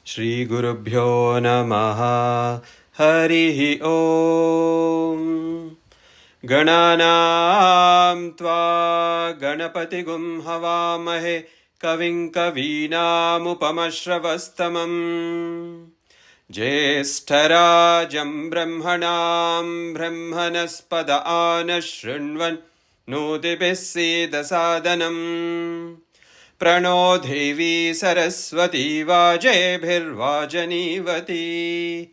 Shri Gurubhyo Namaha Harihi Om Gananam Tva Ganapati Gum Havamahe Kavim Kavinam Upamashravastamam Jyeshtarajam Brahmanam Brahmanaspada Anashrinvan Nodibhisida Sadanam Prano Devi Saraswati Vajebhirvajanivati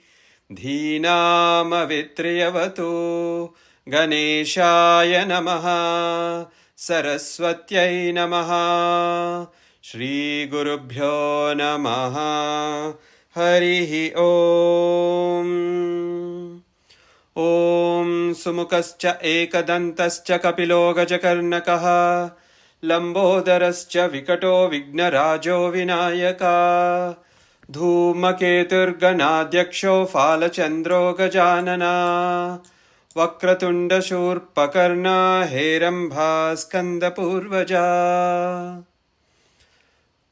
Dhinamavitriyavatu Ganeshaya Namaha Saraswatyai Namaha Shri Gurubhyo Namaha Harihi Om Om Sumukascha Ekadantascha Kapilo Gajakarnakaha Lambodarascha Vikato Vignarajo Vinayaka Dhumaketurganadyaksho Falachandro Gajanana Vakratunda Shurpakarna Herambha Skanda Purvaja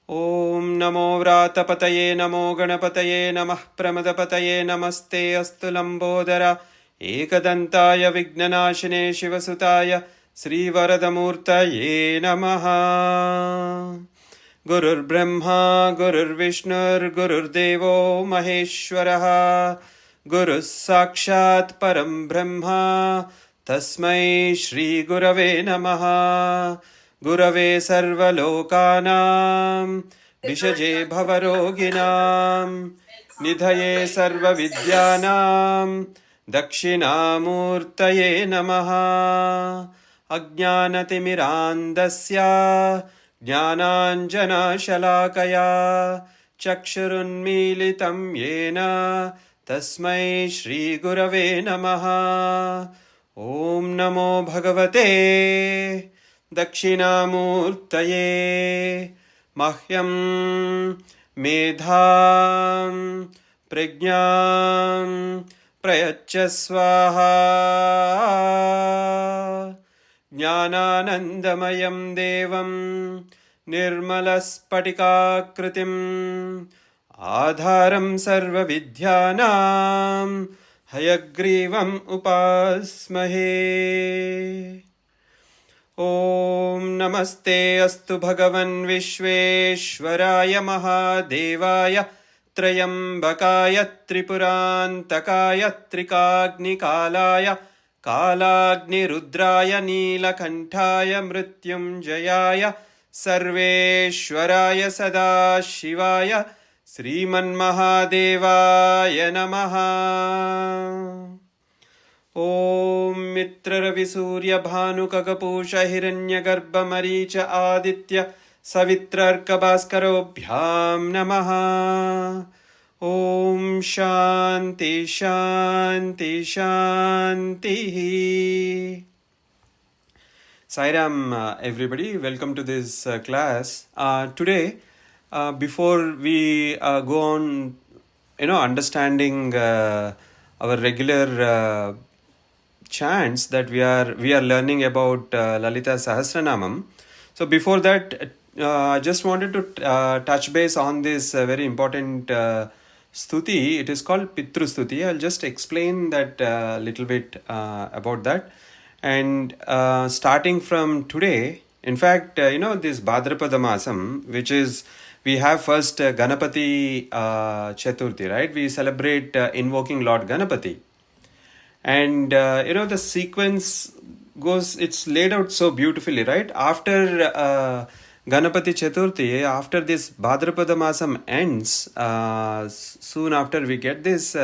Om Namo Vratapataye Namo Ganapataye Namah Pramadapataye Namaste Astu Lambodara Ekadantaya Vignanashine Shivasutaya Sree Varadamurtaye Namaha Gurur Brahma Gurur Vishnur Gurur Devo Maheshwaraha Guru Sakshat Param Brahma Tasmai Shri Gurave Namaha Gurave Sarvalokanam Vishaje Bhavaroginam Nidhaye Sarva Vidyanam Dakshinamurtaye Namaha Ajnanatimirandasya Jnananjana Shalakaya Chakshurunmilitam Yena Tasmai Shri Gurave Namaha Om Namo Bhagavate Dakshinamurtaye Mahyam Medham Prajnam Prayachya Swaha Jnananandamayam Devam Nirmalaspatikakritim Adharam Sarva Vidyanam Hayagrivam Upasmahe Om Namaste Astu Bhagavan Vishveshwaraya Mahadevaya Trayambakaya Tripurantakaya Trikagnikalaya Kalagni Rudraya Neelakantaya Mrityunjayaya Sarveshwaraya Sadashivaya Sriman Mahadevaya Namaha Om Mitra Ravi Surya Bhanu Kagapusha Hiranyagarbha Maricha Aditya Savitrarka Bhaskarobhyam Namaha Om Shanti Shanti Shanti. Sairam, everybody. Welcome to this class. Today, before we go on, understanding our regular chants that we are learning about Lalita Sahasranamam. So before that, I just wanted to touch base on this very important stuti. It is called Pitru Stuti. I'll just explain that a little bit about that. And starting from today, in fact, this Bhadrapada Masam, which is, we have first Ganapati Chaturthi, right? We celebrate invoking Lord Ganapati. And, the sequence goes, it's laid out so beautifully, right? After Ganapati Chaturthi, after this Bhadrapada Masam ends, soon after we get this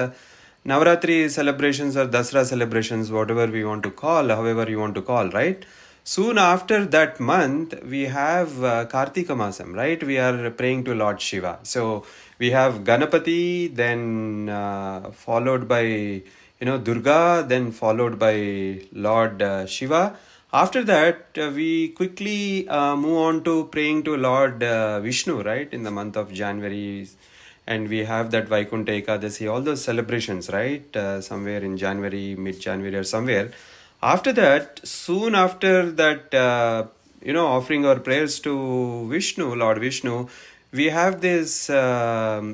Navaratri celebrations or Dasra celebrations, whatever we want to call, however you want to call, right? Soon after that month, we have Kartika Masam, right? We are praying to Lord Shiva. So we have Ganapati, then followed by Durga, then followed by Lord Shiva. After that, we quickly move on to praying to Lord Vishnu, right, in the month of January. And we have that Vaikuntha Ekadasi, all those celebrations, right, somewhere in January, mid-January or somewhere. After that, soon after that, offering our prayers to Vishnu, Lord Vishnu, we have this, that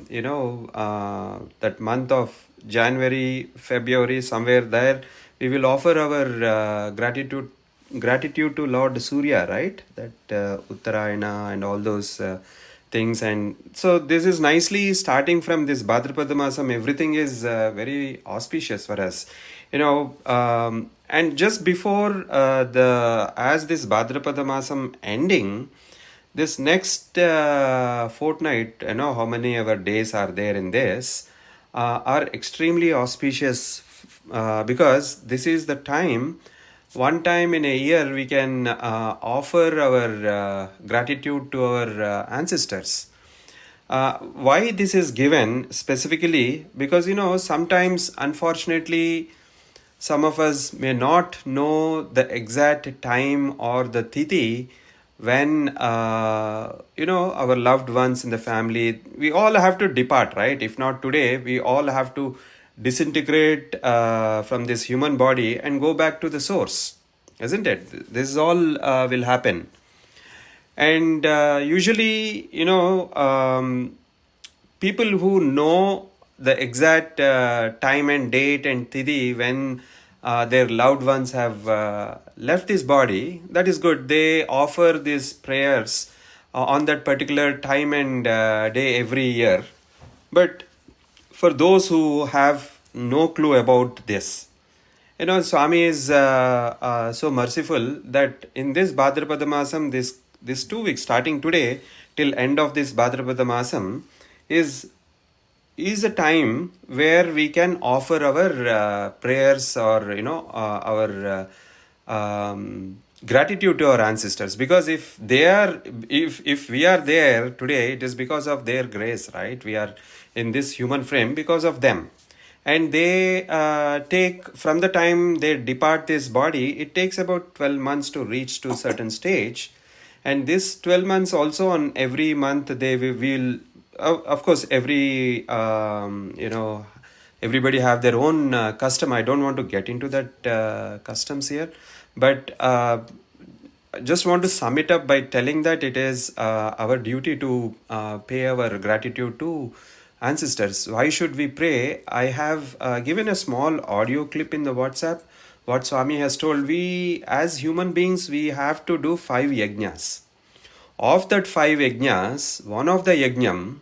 month of January, February, somewhere there, we will offer our gratitude to Lord Surya, right? That Uttarayana and all those things. And so this is nicely starting from this Bhadrapada Masam. Everything is very auspicious for us. And just before as this Bhadrapada Masam ending, this next fortnight, how many of our days are there in this, are extremely auspicious because this is the time, one time in a year, we can offer our gratitude to our ancestors. Why this is given specifically? Because, sometimes, unfortunately, some of us may not know the exact time or the tithi when, our loved ones in the family, we all have to depart, right? If not today, we all have to disintegrate from this human body and go back to the source, isn't it? This all will happen. And usually, people who know the exact time and date and tithi when their loved ones have left this body, that is good. They offer these prayers on that particular time and day every year. But for those who have no clue about this, Swami is so merciful that in this Bhadrapada Masam, this 2 weeks starting today till end of this Bhadrapada Masam is a time where we can offer our prayers or our gratitude to our ancestors, because if we are there today, it is because of their grace, right? We are in this human frame because of them. And they take, from the time they depart this body, it takes about 12 months to reach to a certain stage. And this 12 months also, on every month they will of course, everybody have their own custom. I don't want to get into that customs here, but just want to sum it up by telling that it is our duty to pay our gratitude to ancestors. Why should we pray? I have given a small audio clip in the WhatsApp. What Swami has told, we as human beings, we have to do 5 yajnas. Of that 5 yajnas, one of the yajnam,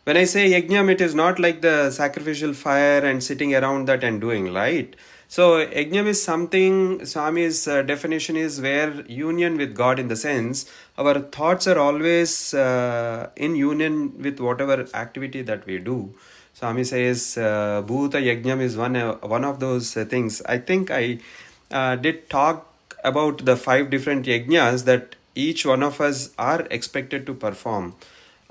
when I say yajnam, it is not like the sacrificial fire and sitting around that and doing, right? So yajnam is something, Swami's definition is where union with God, in the sense our thoughts are always in union with whatever activity that we do. Swami says Bhuta Yajnam is one of those things. I think I did talk about the 5 different yajnas that each one of us are expected to perform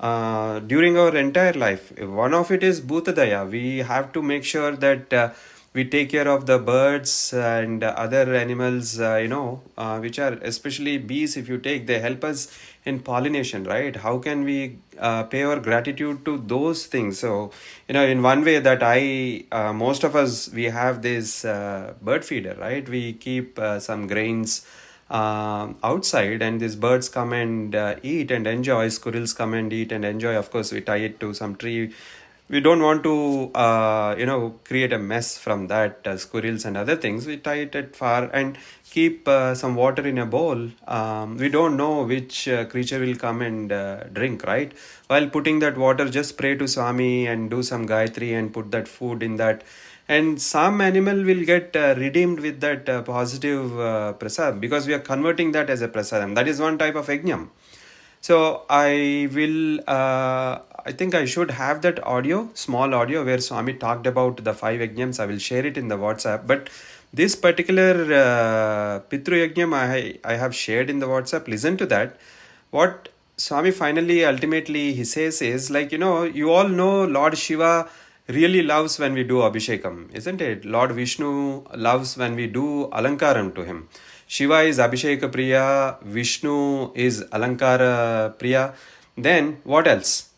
during our entire life. One of it is Bhutadaya. We have to make sure that we take care of the birds and other animals, which are especially bees. If you take, they help us in pollination, right? How can we pay our gratitude to those things? So, in one way that most of us, we have this bird feeder, right? We keep some grains outside, and these birds come and eat and enjoy. Squirrels come and eat and enjoy. Of course, we tie it to some tree. We don't want to create a mess from that, squirrels and other things. We tie it at far and keep some water in a bowl. We don't know which creature will come and drink, right? While putting that water, just pray to Swami and do some Gayatri and put that food in that. And some animal will get redeemed with that positive prasad, because we are converting that as a prasadam. That is one type of yajnam. So I think I should have that small audio where Swami talked about the 5 yajnams. I will share it in the WhatsApp. But this particular Pitru Yajnam I have shared in the WhatsApp. Listen to that. What Swami finally, ultimately, he says is like, you all know Lord Shiva really loves when we do Abhishekam, isn't it? Lord Vishnu loves when we do Alankaram to him. Shiva is Abhisheka Priya, Vishnu is Alankara Priya. Then what else?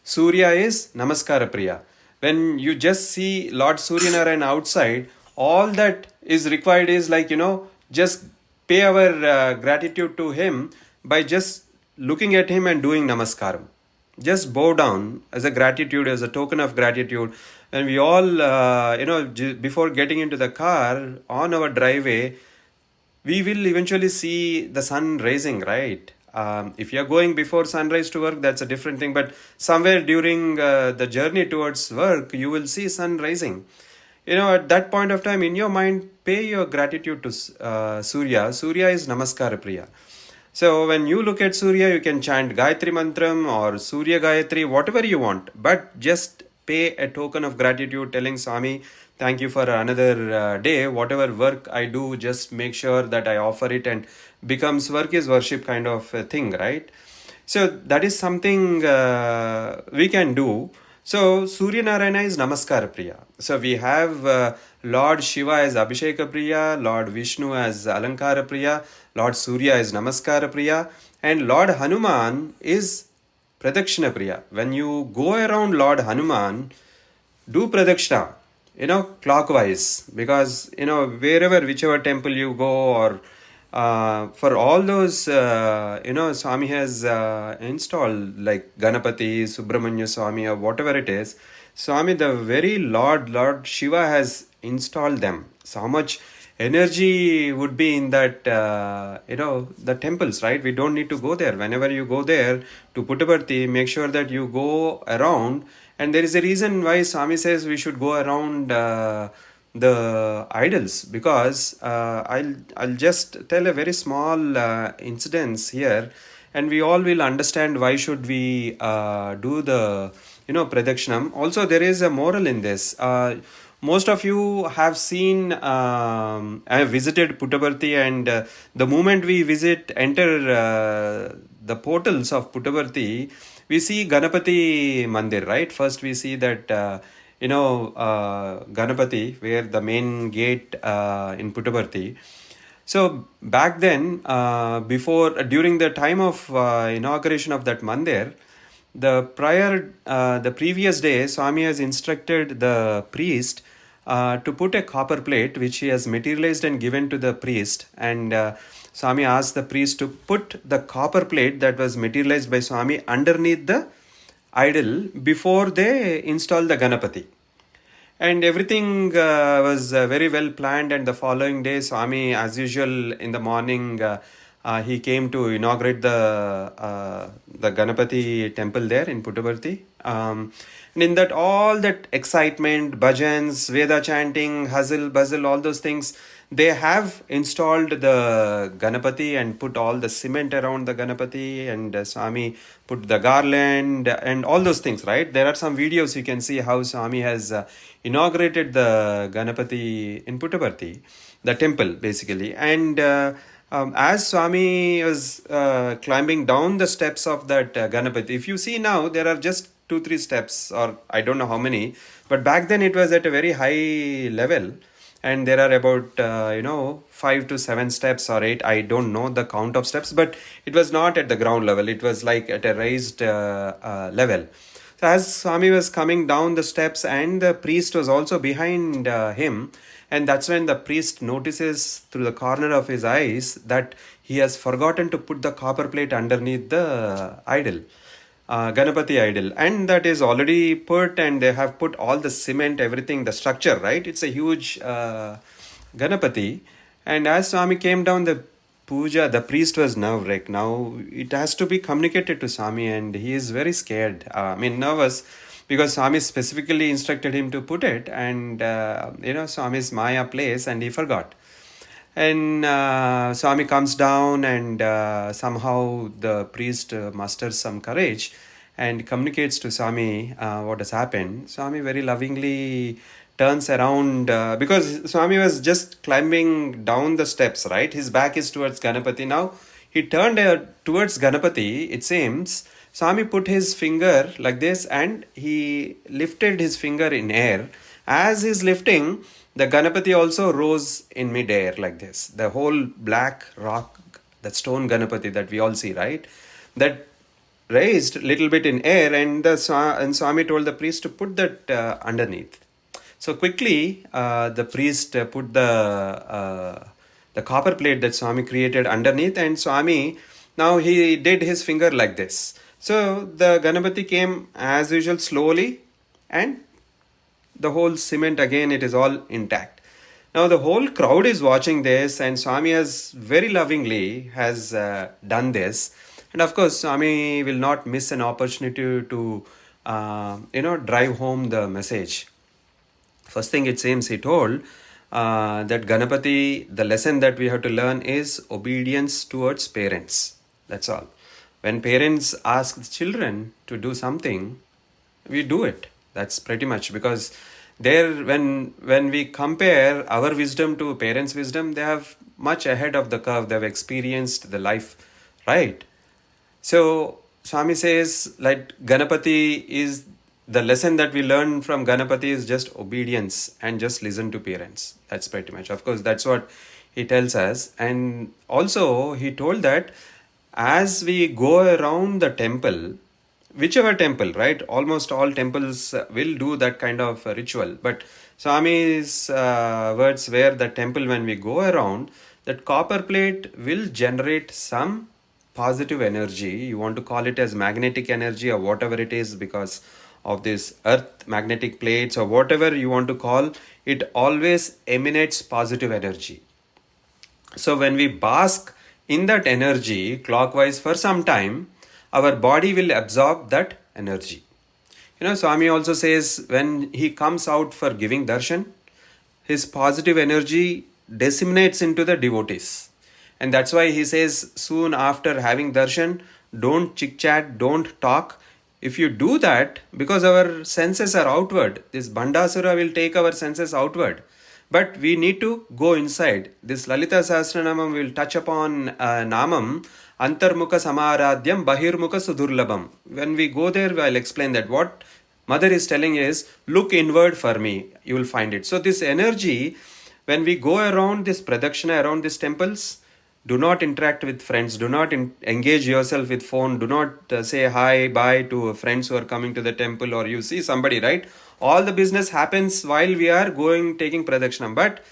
Surya is Namaskara Priya. When you just see Lord Suryanarayan outside, all that is required is like, just pay our gratitude to him by just looking at him and doing Namaskaram. Just bow down as a gratitude, as a token of gratitude. And we all, before getting into the car on our driveway, we will eventually see the sun rising, right? If you are going before sunrise to work, that's a different thing. But somewhere during the journey towards work, you will see sun rising. At that point of time, in your mind, pay your gratitude to Surya. Surya is Namaskara Priya. So when you look at Surya, you can chant Gayatri Mantram or Surya Gayatri, whatever you want. But just pay a token of gratitude, telling Swami, thank you for another day. Whatever work I do, just make sure that I offer it, and becomes work is worship kind of a thing, right? So that is something we can do. So Surya Narayana is Namaskara Priya. So we have Lord Shiva as Abhisheka Priya, Lord Vishnu as Alankara Priya, Lord Surya is Namaskara Priya, and Lord Hanuman is Pradakshina Priya. When you go around Lord Hanuman, do Pradakshina, clockwise, because, wherever, whichever temple you go, or for all those, Swami has installed, like Ganapati, Subramanya Swami, or whatever it is, Swami, the very Lord Shiva has installed them. So how much energy would be in that, the temples, right? We don't need to go there. Whenever you go there to Puttaparthi, make sure that you go around. And there is a reason why Swami says we should go around the idols, because I'll just tell a very small incidence here, and we all will understand why should we do the Pradakshinam. Also, there is a moral in this. Most of you have seen, I have visited Puttaparthi, and the moment we enter the portals of Puttaparthi, we see Ganapati Mandir, right? First we see that, Ganapati, where the main gate in Puttaparthi. So back then, during the time of inauguration of that Mandir, the previous day, Swami has instructed the priest to put a copper plate, which he has materialized and given to the priest. And Swami asked the priest to put the copper plate that was materialized by Swami underneath the idol before they install the Ganapati. And everything was very well planned. And the following day, Swami, as usual, in the morning, he came to inaugurate the Ganapati temple there in Puttaparthi. And in that, all that excitement, bhajans, Veda chanting, hustle, bustle, all those things, they have installed the Ganapati and put all the cement around the Ganapati, and Swami put the garland and all those things, right? There are some videos you can see how Swami has inaugurated the Ganapati in Puttaparthi, the temple basically. And as Swami was climbing down the steps of that Ganapati, if you see now, there are just 2-3 steps, or I don't know how many, but back then it was at a very high level. And there are about, 5 to 7 steps or 8. I don't know the count of steps, but it was not at the ground level. It was like at a raised level. So as Swami was coming down the steps, and the priest was also behind him, and that's when the priest notices through the corner of his eyes that he has forgotten to put the copper plate underneath the idol. Ganapati idol, and that is already put, and they have put all the cement, everything, the structure, right? It's a huge Ganapati. And as Swami came down the puja, the priest was nerve-wracked. Now it has to be communicated to Swami, and he is very scared, nervous, because Swami specifically instructed him to put it, and Swami's Maya place, and he forgot. And Swami comes down, and somehow the priest musters some courage and communicates to Swami what has happened. Swami very lovingly turns around, because Swami was just climbing down the steps, right? His back is towards Ganapati. Now he turned towards Ganapati, it seems, Swami put his finger like this and he lifted his finger in air. As he's lifting, the Ganapati also rose in mid-air like this. The whole black rock, that stone Ganapati that we all see, right? That raised little bit in air, and Swami told the priest to put that underneath. So quickly, the priest put the copper plate that Swami created underneath, and Swami, now he did his finger like this. So the Ganapati came as usual slowly, and the whole cement again, it is all intact. Now the whole crowd is watching this, and Swami has very lovingly has done this. And of course, Swami will not miss an opportunity to drive home the message. First thing it seems he told that Ganapati, the lesson that we have to learn is obedience towards parents. That's all. When parents ask the children to do something, we do it. That's pretty much, because there, when we compare our wisdom to parents' wisdom, they have much ahead of the curve. They've experienced the life, right? So Swami says, like, Ganapati is the lesson that we learn from Ganapati is just obedience and just listen to parents. That's pretty much. Of course, that's what he tells us. And also he told that as we go around the temple, whichever temple, right? Almost all temples will do that kind of ritual. But Swami's words were the temple, when we go around, that copper plate will generate some positive energy. You want to call it as magnetic energy or whatever it is, because of this earth magnetic plates or whatever you want to call, it always emanates positive energy. So when we bask in that energy clockwise for some time, our body will absorb that energy. Swami also says when he comes out for giving darshan, his positive energy disseminates into the devotees. And that's why he says soon after having darshan, don't chit-chat, don't talk. If you do that, because our senses are outward, this Bandasura will take our senses outward. But we need to go inside. This Lalita Sahasranamam will touch upon Namam, Antarmukha Samaradyam, Bahirmukha Sudurlabam. When we go there, I'll explain that. What Mother is telling is, look inward for me, you will find it. So this energy, when we go around this pradakshina, around these temples, do not interact with friends, do not engage yourself with phone, do not say hi, bye to friends who are coming to the temple, or you see somebody, right? All the business happens while we are taking pradakshina. But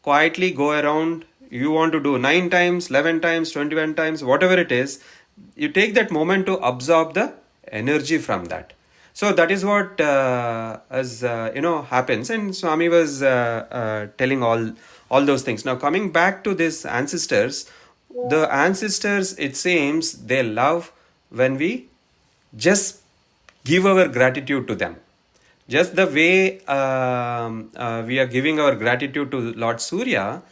quietly go around. You want to do 9 times, 11 times, 21 times, whatever it is. You take that moment to absorb the energy from that. So that is what happens. And Swami was telling all those things. Now coming back to this ancestors, the ancestors, it seems, they love when we just give our gratitude to them. Just the way we are giving our gratitude to Lord Surya,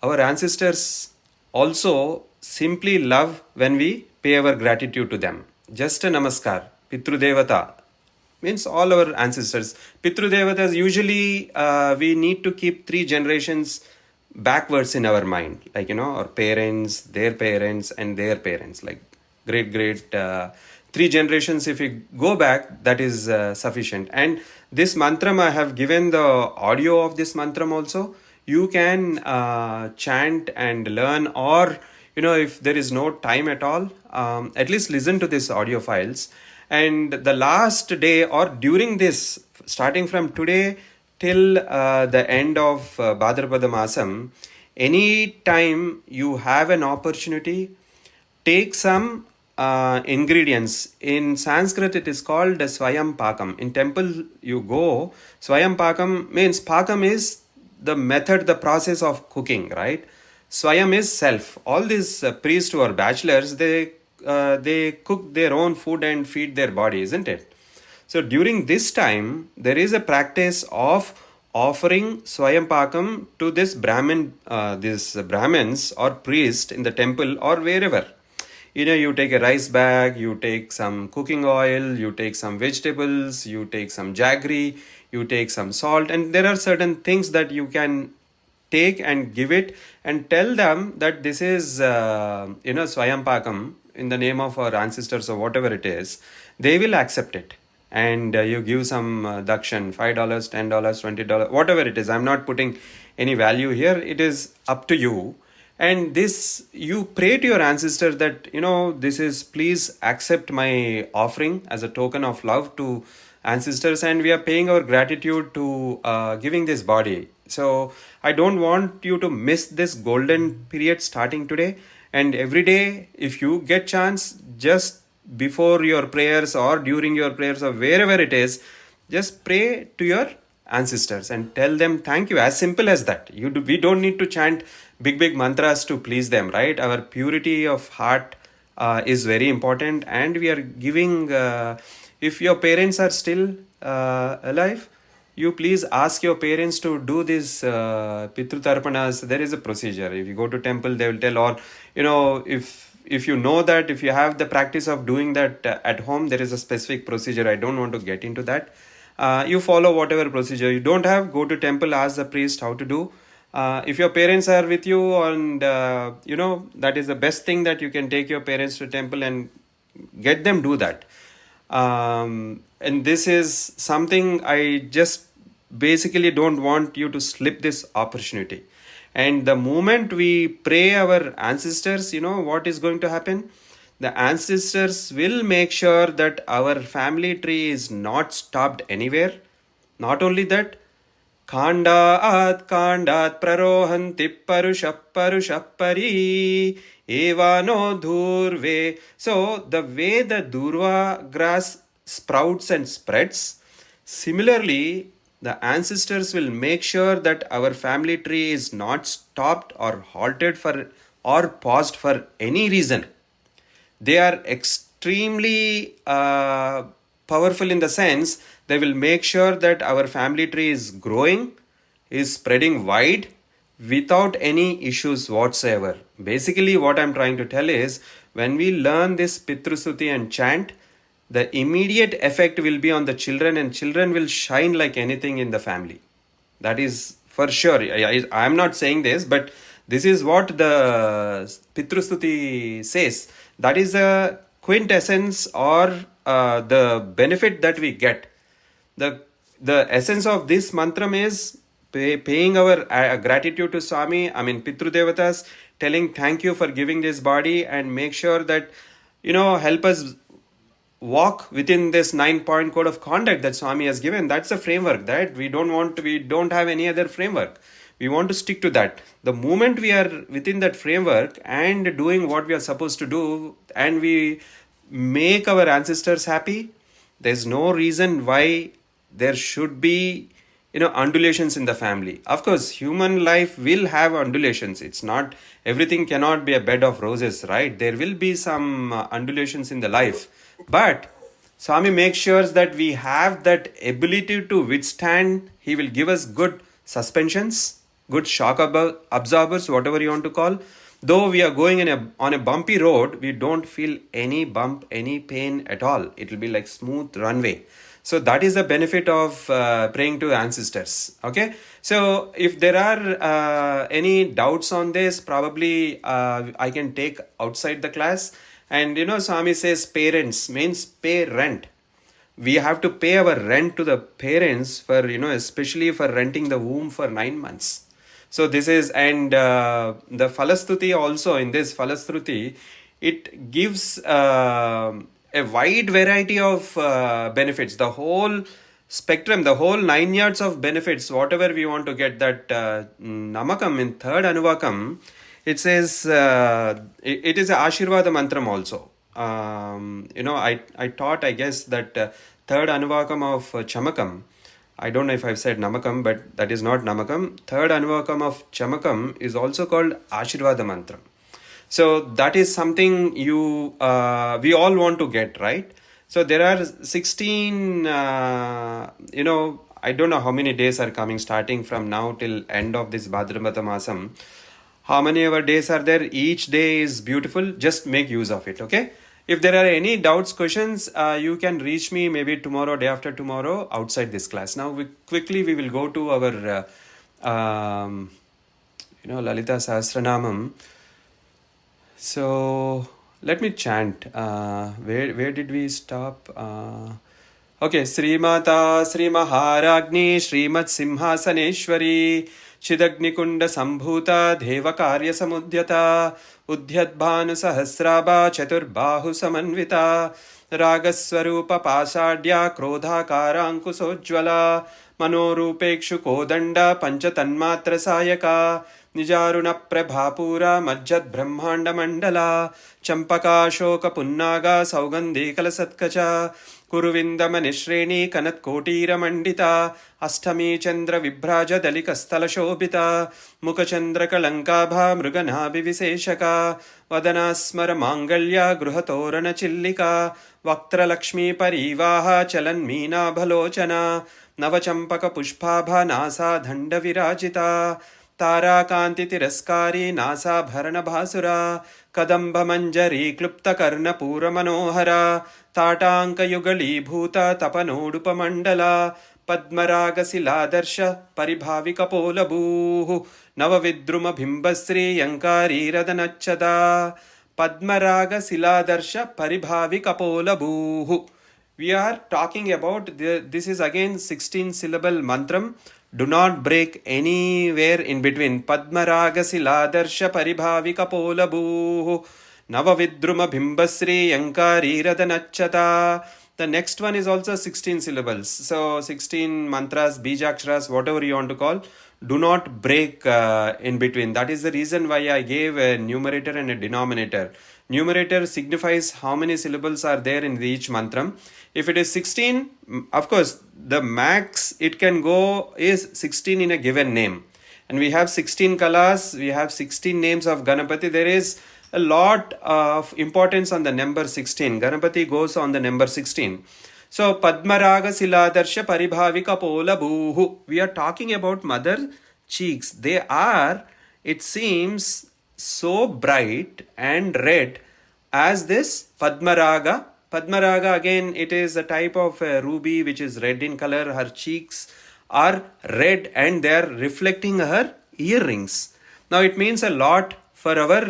our ancestors also simply love when we pay our gratitude to them. Just a namaskar. Pitru Devata means all our ancestors. Pitru Devatas, usually we need to keep 3 generations backwards in our mind. Like, our parents, their parents, and their parents. Like great 3 generations, if we go back, that is sufficient. And this mantram, I have given the audio of this mantram also. You can chant and learn, or, if there is no time at all, at least listen to this audio files. And the last day or during this, starting from today till the end of Bhadrapada Masam, any time you have an opportunity, take some ingredients. In Sanskrit, it is called Swayam Pakam. In temple, you go, Swayam Pakam means, Pakam is the method, the process of cooking, right? Swayam is self. All these priests who are bachelors, they cook their own food and feed their body, isn't it? So during this time, there is a practice of offering Swayam Pakam to this Brahmins or priest in the temple or wherever. You take a rice bag, you take some cooking oil, you take some vegetables, you take some jaggery, you take some salt, and there are certain things that you can take and give it and tell them that this is, Swayampakam in the name of our ancestors or whatever it is, they will accept it. And you give some dakshan, $5, $10, $20, whatever it is. I'm not putting any value here. It is up to you. And this, you pray to your ancestor that, this is, please accept my offering as a token of love to ancestors, and we are paying our gratitude to giving this body. So I don't want you to miss this golden period starting today. And every day, if you get chance, just before your prayers or during your prayers or wherever it is, just pray to your ancestors and tell them thank you. As simple as that. We don't need to chant big mantras to please them, right? Our purity of heart is very important, and we are giving, if your parents are still alive, you please ask your parents to do this Pitru Tarpanas. There is a procedure. If you go to temple, they will tell, or, if you know that, if you have the practice of doing that at home, there is a specific procedure. I don't want to get into that. You follow whatever procedure. You don't have, go to temple, ask the priest how to do. If your parents are with you, and that is the best thing, that you can take your parents to temple and get them do that. And this is something I just basically don't want you to slip this opportunity. And the moment we pray our ancestors, what is going to happen? The ancestors will make sure that our family tree is not stopped anywhere. Not only that, Khandat prarohanti parushapari evano dhurve. So the way the durva grass sprouts and spreads, similarly, the ancestors will make sure that our family tree is not stopped or halted for or paused for any reason. They are extremely powerful in the sense they will make sure that our family tree is growing, is spreading wide without any issues whatsoever. Basically, what I'm trying to tell is, when we learn this Pitrusuti and chant, the immediate effect will be on the children, and children will shine like anything in the family. That is for sure. I'm not saying this, but this is what the Pitrustuti says. That is the quintessence or the benefit that we get. The essence of this mantram is paying our gratitude to Swami, Pitru Devatas, telling thank you for giving this body, and make sure that, help us walk within this 9-point code of conduct that Swami has given. That's a framework that we don't have any other framework. We want to stick to that. The moment we are within that framework and doing what we are supposed to do, and we make our ancestors happy, there's no reason why there should be, undulations in the family. Of course, human life will have undulations. It's not, everything cannot be a bed of roses, right? There will be some undulations in the life. But Swami makes sure that we have that ability to withstand. He will give us good suspensions, good shock absorbers, whatever you want to call. Though we are going on a bumpy road, we don't feel any bump, any pain at all. It will be like smooth runway. So that is the benefit of praying to ancestors. Okay. So if there are any doubts on this, probably I can take outside the class. And Swami says parents means pay rent. We have to pay our rent to the parents for, especially for renting the womb for 9 months. So this is, and the Falastuti also, in this Falastuti, it gives a wide variety of benefits. The whole spectrum, the whole 9 yards of benefits, whatever we want to get. That Namakam in third Anuvakam, it says, it is a Ashirvada mantram also. I taught, I guess, that third Anuvakam of Chamakam. I don't know if I've said Namakam, but that is not Namakam. Third Anuvakam of Chamakam is also called Ashirvada mantram. So that is something we all want to get, right? So there are 16, I don't know how many days are coming starting from now till end of this Bhadrapada Masam. How many ever days are there? Each day is beautiful. Just make use of it, okay? If there are any doubts, questions, you can reach me maybe tomorrow, day after tomorrow, outside this class. Now, we will go to our Lalita Sahasranamam. So let me chant. Where did we stop? Okay, Srimata Sri Maharagni Srimat Simhasaneshwari Chidagnikunda Sambhuta Deva Karya Samudyata Udhyadbhanu Sahasraba Chaturbahu Samanvita Ragaswarupa Pasadya Krodha Karankusojjvala Manorupekshu Kodanda Panchatanmatra Sayaka Nijaruna Prabhapura Majjad Brahmanda Mandala Champaka Shoka Punnaga Saugandhi Kalasatkacha Kuruvindamanishreni Kanat Kotira Mandita Astami Chandra Vibraja Dalikastala Shobita Mukachandra Kalankabha Mruganabhi Viseshaka Vadanasmara Mangalya Gruhatorana Chillika Vaktra Lakshmi Parivaha Chalan Meena Bhalochana Navachampaka Pushpabha Nasa Dhanda Virajita Tara Kanti Tiraskari Nasa Bharana Bhasura Kadamba Manjari Klupta Karna Pura Manohara Tatanka Yugali Bhuta Tapanodupa Mandala Padmaraga Siladarsha Paribhavika Pola Bhuhu Navavidruma Bimbasri Yankari Radanachada Padmaraga Siladarsha Paribhavika Pola Bhuhu. We are talking about, this is again 16 syllable mantram. Do not break anywhere in between. Padmaraga Siladarsha Paribhavika Pola Bhuhu Navavidruma Bimbasri Yankari Radanachata. The next one is also 16 syllables. So 16 mantras, bijakshras, whatever you want to call. Do not break in between. That is the reason why I gave a numerator and a denominator. Numerator signifies how many syllables are there in each mantram. If it is 16, of course, the max it can go is 16 in a given name. And we have 16 kalas, we have 16 names of Ganapati. There is a lot of importance on the number 16. Ganapati goes on the number 16. So, Padmaraga Siladarsha Paribhavika Pola Bhuhu. We are talking about mother cheeks. They are, it seems, so bright and red as this Padmaraga. Padmaraga, again, it is a type of ruby which is red in color. Her cheeks are red and they are reflecting her earrings. Now, it means a lot for our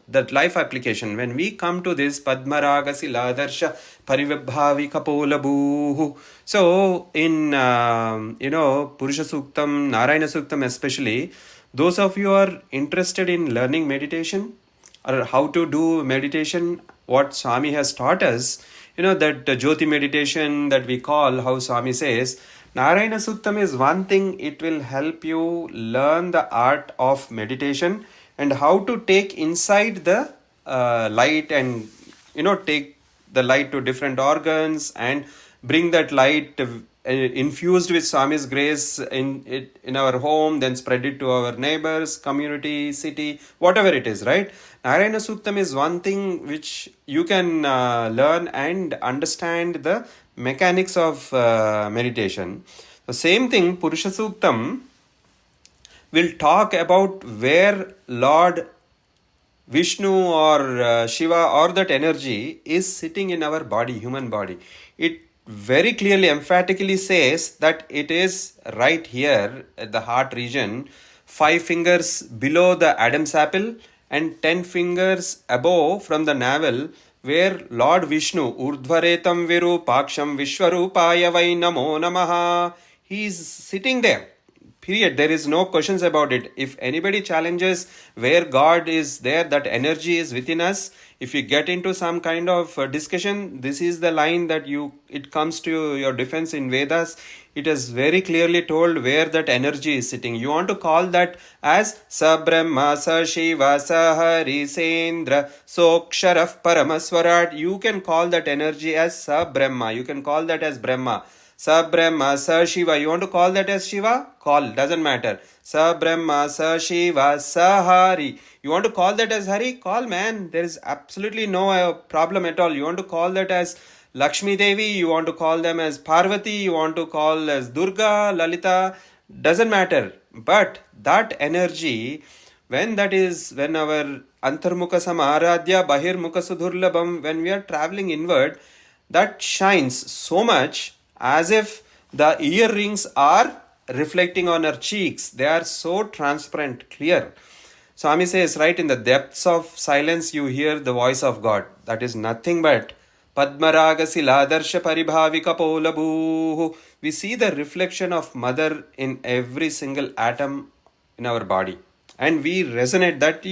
that life application. When we come to this Padmaraga Siladarsha Paribhavika Pola Bhuhu. So, in Purusha Suktam, Narayana Suktam especially, those of you are interested in learning meditation or how to do meditation, what Swami has taught us, that Jyoti meditation that we call, how Swami says, Narayana Suktam is one thing, it will help you learn the art of meditation and how to take inside the light and, take the light to different organs and bring that light infused with Swami's grace in our home, then spread it to our neighbors, community, city, whatever it is, right? Narayana Suktam is one thing which you can learn and understand the mechanics of meditation. The same thing, Purusha Suktam will talk about where Lord Vishnu or Shiva or that energy is sitting in our body, human body. It very clearly, emphatically says that it is right here at the heart region, 5 fingers below the Adam's apple and 10 fingers above from the navel, where Lord Vishnu, Urdhvaretam Virupaksham Vishwarupaya Vai Namo Namaha, he is sitting there. Period. There is no questions about it. If anybody challenges where God is there, that energy is within us, if you get into some kind of discussion, this is the line that it comes to your defense in Vedas. It is very clearly told where that energy is sitting. You want to call that as Sa Brahma, Sa Shiva, Sa Hari, Sendra, Soksharaf, Paramaswarat. You can call that energy as Sa Brahma. You can call that as Brahma. Sa Brahma, Sa Shiva. You want to call that as Shiva? Call. Doesn't matter. Sa Brahma, Sa Shiva, Sa Hari. You want to call that as Hari? Call, man. There is absolutely no problem at all. You want to call that as Lakshmi Devi. You want to call them as Parvati. You want to call as Durga, Lalita. Doesn't matter. But that energy, when our Antarmukha Samaradhya, Bahirmukha Sudhurlabham, when we are traveling inward, that shines so much as if the earrings are reflecting on her cheeks. They are so transparent, clear. Swami says, right, in the depths of silence you hear the voice of God. That is nothing but Padmaragasi Ladarsha Paribhavika Polabhu. We see the reflection of Mother in every single atom in our body. And we resonate that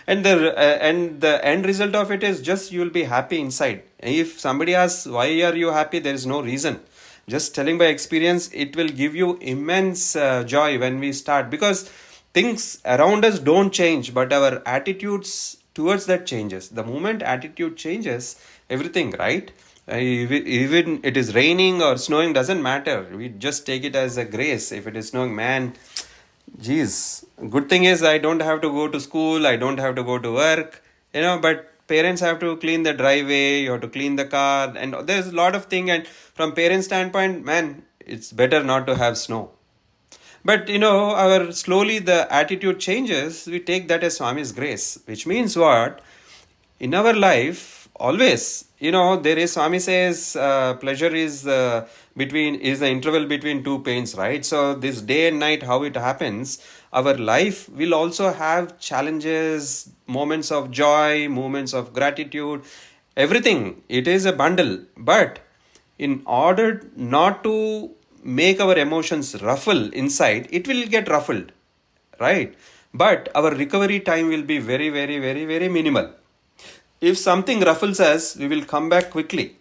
and the end result of it is just you will be happy inside. If somebody asks, why are you happy? There is no reason. Just telling by experience, it will give you immense joy when we start, because things around us don't change, but our attitudes towards that changes. The moment attitude changes, everything, right? Even it is raining or snowing, doesn't matter. We just take it as a grace. If it is snowing, man, geez, good thing is I don't have to go to school, I don't have to go to work, but parents have to clean the driveway, you have to clean the car, and there's a lot of things. And from parents' standpoint, man, it's better not to have snow. But our slowly the attitude changes. We take that as Swami's grace, which means what? In our life, always, there is, Swami says, pleasure is the interval between two pains, right? So this day and night, how it happens, our life will also have challenges, moments of joy, moments of gratitude, everything. It is a bundle. But in order not to make our emotions ruffle inside, it will get ruffled, right? But our recovery time will be very, very, very, very minimal. If something ruffles us, we will come back quickly.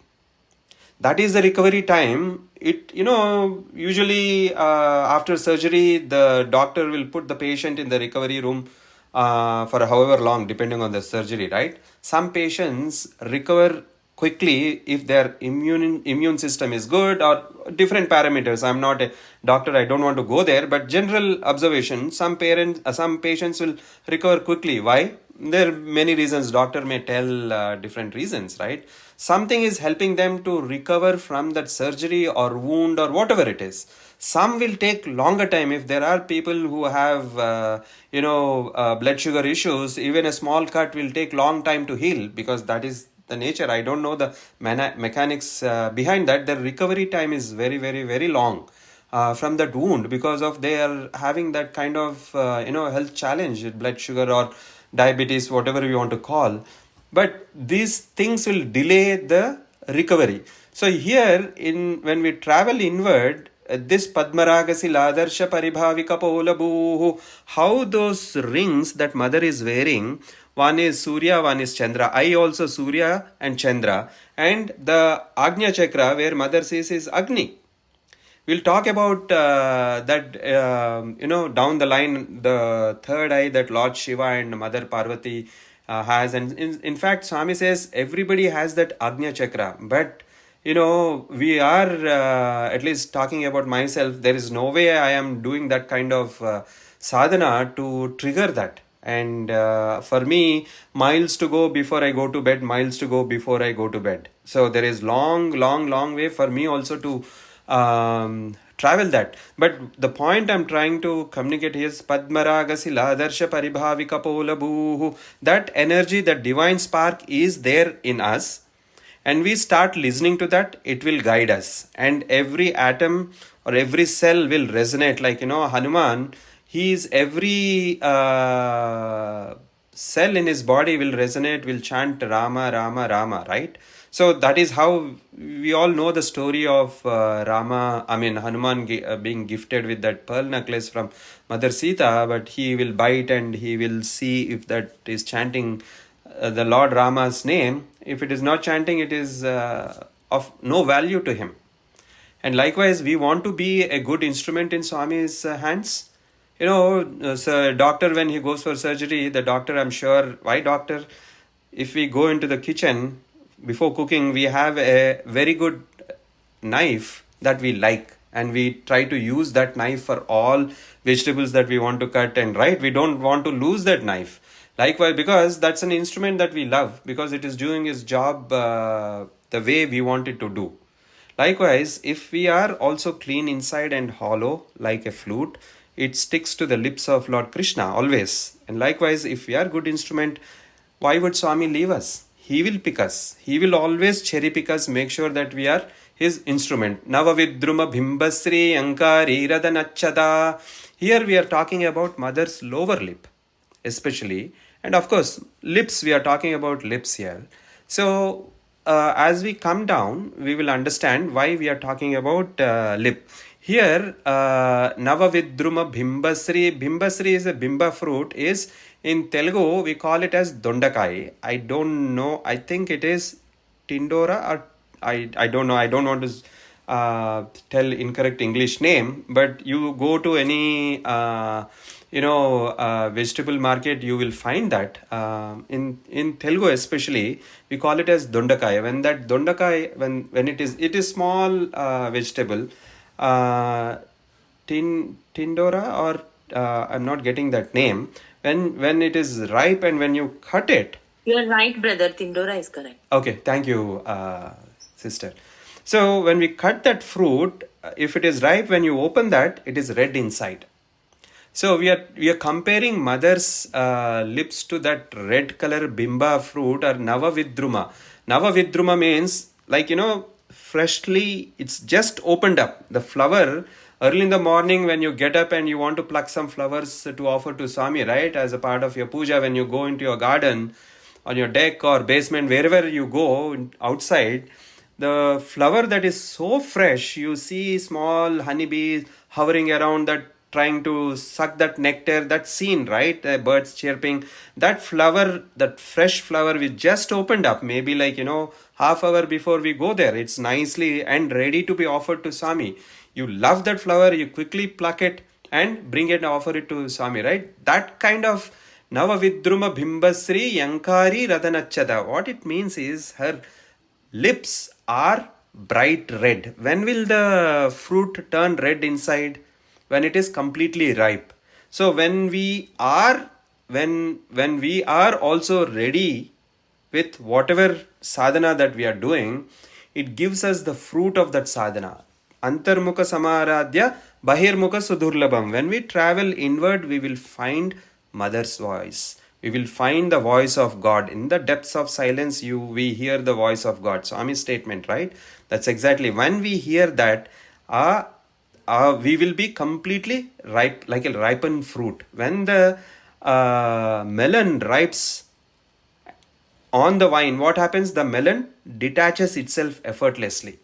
That is the recovery time. It, usually after surgery, the doctor will put the patient in the recovery room for however long, depending on the surgery, right? Some patients recover quickly if their immune system is good, or different parameters. I'm not a doctor, I don't want to go there, but general observation, some patients will recover quickly. Why? There are many reasons. Doctor may tell different reasons, right? Something is helping them to recover from that surgery or wound or whatever it is. Some will take longer time. If there are people who have blood sugar issues, even a small cut will take long time to heal, because that is the nature. I don't know the mechanics behind that. The recovery time is very, very, very long from that wound, because of they are having that kind of health challenge, blood sugar or diabetes, whatever we want to call. But these things will delay the recovery. So here, when we travel inward, this Padmaragasi Ladarsha Paribhavika Paulabhuhu, how those rings that Mother is wearing, one is Surya, one is Chandra. I also Surya and Chandra. And the Agnya Chakra, where Mother says, is Agni. We'll talk about that, down the line, the third eye that Lord Shiva and Mother Parvati has. And in fact, Swami says everybody has that Agnya Chakra. But, we are, at least talking about myself, there is no way I am doing that kind of sadhana to trigger that. And for me, miles to go before I go to bed, miles to go before I go to bed. So there is long way for me also to travel that. But the point I'm trying to communicate is Padmaragasi Ladarsha Paribhavika Polabhuhu. That energy, that divine spark is there in us. And we start listening to that, it will guide us. And every atom or every cell will resonate. Like, Hanuman, every cell in his body will resonate, will chant Rama, Rama, Rama, right? So that is how we all know the story of Hanuman being gifted with that pearl necklace from Mother Sita, but he will bite and he will see if that is chanting the Lord Rama's name. If it is not chanting, it is of no value to him. And likewise, we want to be a good instrument in Swami's hands. So doctor, when he goes for surgery, the doctor, I'm sure, why doctor? If we go into the kitchen, before cooking, we have a very good knife that we like, and we try to use that knife for all vegetables that we want to cut, and right, we don't want to lose that knife. Likewise, because that's an instrument that we love, because it is doing its job the way we want it to do. Likewise, if we are also clean inside and hollow like a flute, it sticks to the lips of Lord Krishna always. And likewise, if we are good instrument, why would Swami leave us? He will pick us. He will always cherry pick us, make sure that we are his instrument. Navavidruma Bhimbasri Ankari Radanachada. Here we are talking about mother's lower lip, especially. And of course, lips, we are talking about lips here. So, as we come down, we will understand why we are talking about lip. Here, Navavidruma Bhimbasri. Bhimbasri is a bimba fruit. Is in Telugu, we call it as Dondakai. I don't know. I think it is Tindora or I don't know. I don't want to tell incorrect English name, but you go to any vegetable market, you will find that in Telugu especially we call it as Dondakai. When that Dondakai, when it is small vegetable, Tindora or I'm not getting that name. When it is ripe and when you cut it. You are right, brother. Tindora is correct. Okay, thank you, sister. So when we cut that fruit, if it is ripe, when you open that, it is red inside. So we are comparing mother's lips to that red color bimba fruit or Navavidruma. Navavidruma means freshly, it's just opened up. The flower, early in the morning when you get up and you want to pluck some flowers to offer to Swami, right? As a part of your puja, when you go into your garden, on your deck or basement, wherever you go outside, the flower that is so fresh, you see small honeybees hovering around that, trying to suck that nectar, that scene, right? Birds chirping, that flower, that fresh flower we just opened up, maybe half hour before we go there. It's nicely and ready to be offered to Swami. You love that flower, you quickly pluck it and bring it and offer it to Swami, right? That kind of Navavidruma Bhimbasri Yankari Radanachada. What it means is her lips are bright red. When will the fruit turn red inside? When it is completely ripe. So when we are also ready with whatever sadhana that we are doing, it gives us the fruit of that sadhana. Antarmukha samaradhya bahirmukha sudurlabham. When we travel inward, we will find mother's voice. We will find the voice of God. In the depths of silence, we hear the voice of God. Swami's statement, right? That's exactly. When we hear that, we will be completely ripe, like a ripened fruit. When the melon ripes on the vine, what happens? The melon detaches itself effortlessly.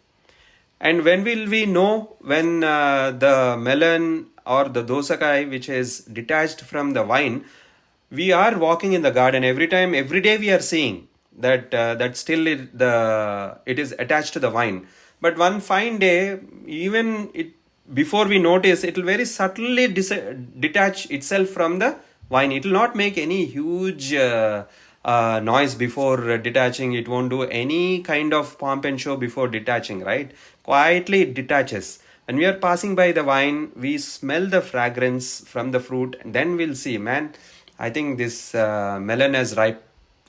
And when will we know when the melon or the dosakai, which is detached from the vine, we are walking in the garden every day we are seeing that still it is attached to the vine. But one fine day, even before we notice, it will very subtly detach itself from the vine. It will not make any huge noise before detaching. It won't do any kind of pomp and show before detaching, right? Quietly it detaches. When we are passing by the vine, we smell the fragrance from the fruit, and then we'll see, man, I think this melon is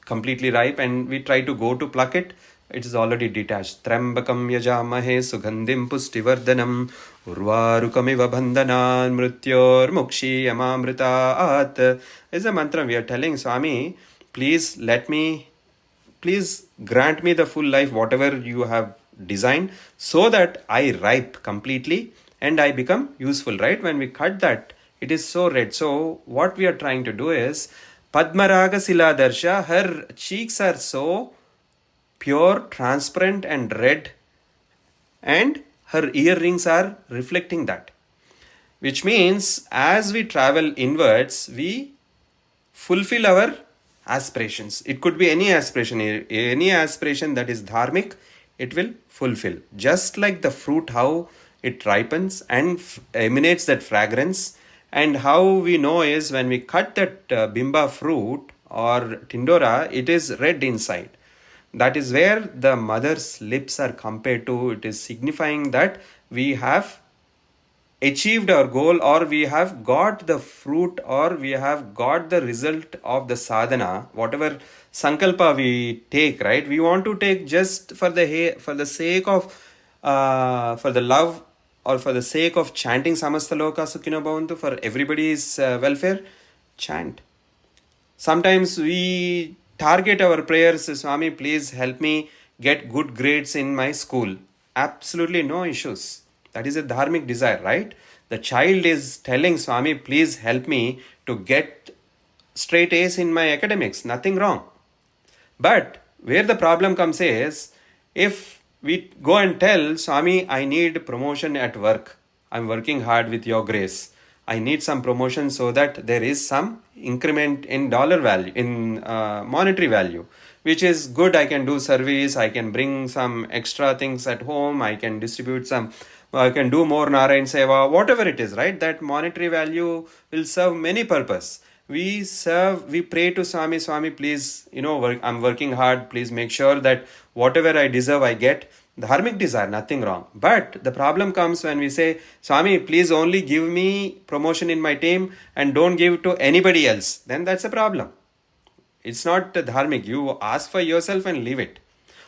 completely ripe, and we try to go to pluck it. It is already detached. Trambakam yajamahe sugandhim pustivardhanam urvarukamiva bandhanan mrityor mukshi amamritaat. Is a mantra we are telling Swami, please grant me the full life, whatever you have designed, so that I ripe completely and I become useful, right? When we cut that, it is so red. So what we are trying to do is Padmaraga Siladarsha, her cheeks are so pure, transparent and red, and her earrings are reflecting that. Which means as we travel inwards, we fulfill our aspirations. It could be any aspiration that is dharmic, it will fulfill. Just like the fruit, how it ripens and emanates that fragrance. And how we know is when we cut that bimba fruit or tindora, it is red inside. That is where the mother's lips are compared to. It is signifying that we have achieved our goal, or we have got the fruit, or we have got the result of the sadhana, whatever sankalpa we take, right? We want to take just for the sake of for the love, or for the sake of chanting samasta loka sukhino bhavantu, for everybody's welfare, chant. Sometimes we target our prayers, Swami, please help me get good grades in my school. absolutely no issues. That is a dharmic desire, right? The child is telling Swami, please help me to get straight A's in my academics. Nothing wrong. But where the problem comes is, if we go and tell Swami, I need promotion at work. I'm working hard with your grace. I need some promotion so that there is some increment in dollar value, in monetary value, which is good. I can do service. I can bring some extra things at home. I can distribute some. I can do more Narayan Seva, whatever it is, right? That monetary value will serve many purpose. We pray to Swami, Swami, please, I'm working hard. Please make sure that whatever I deserve, I get. Dharmic desire, nothing wrong. But the problem comes when we say, Swami, please only give me promotion in my team and don't give to anybody else. Then that's a problem. It's not dharmic. You ask for yourself and leave it.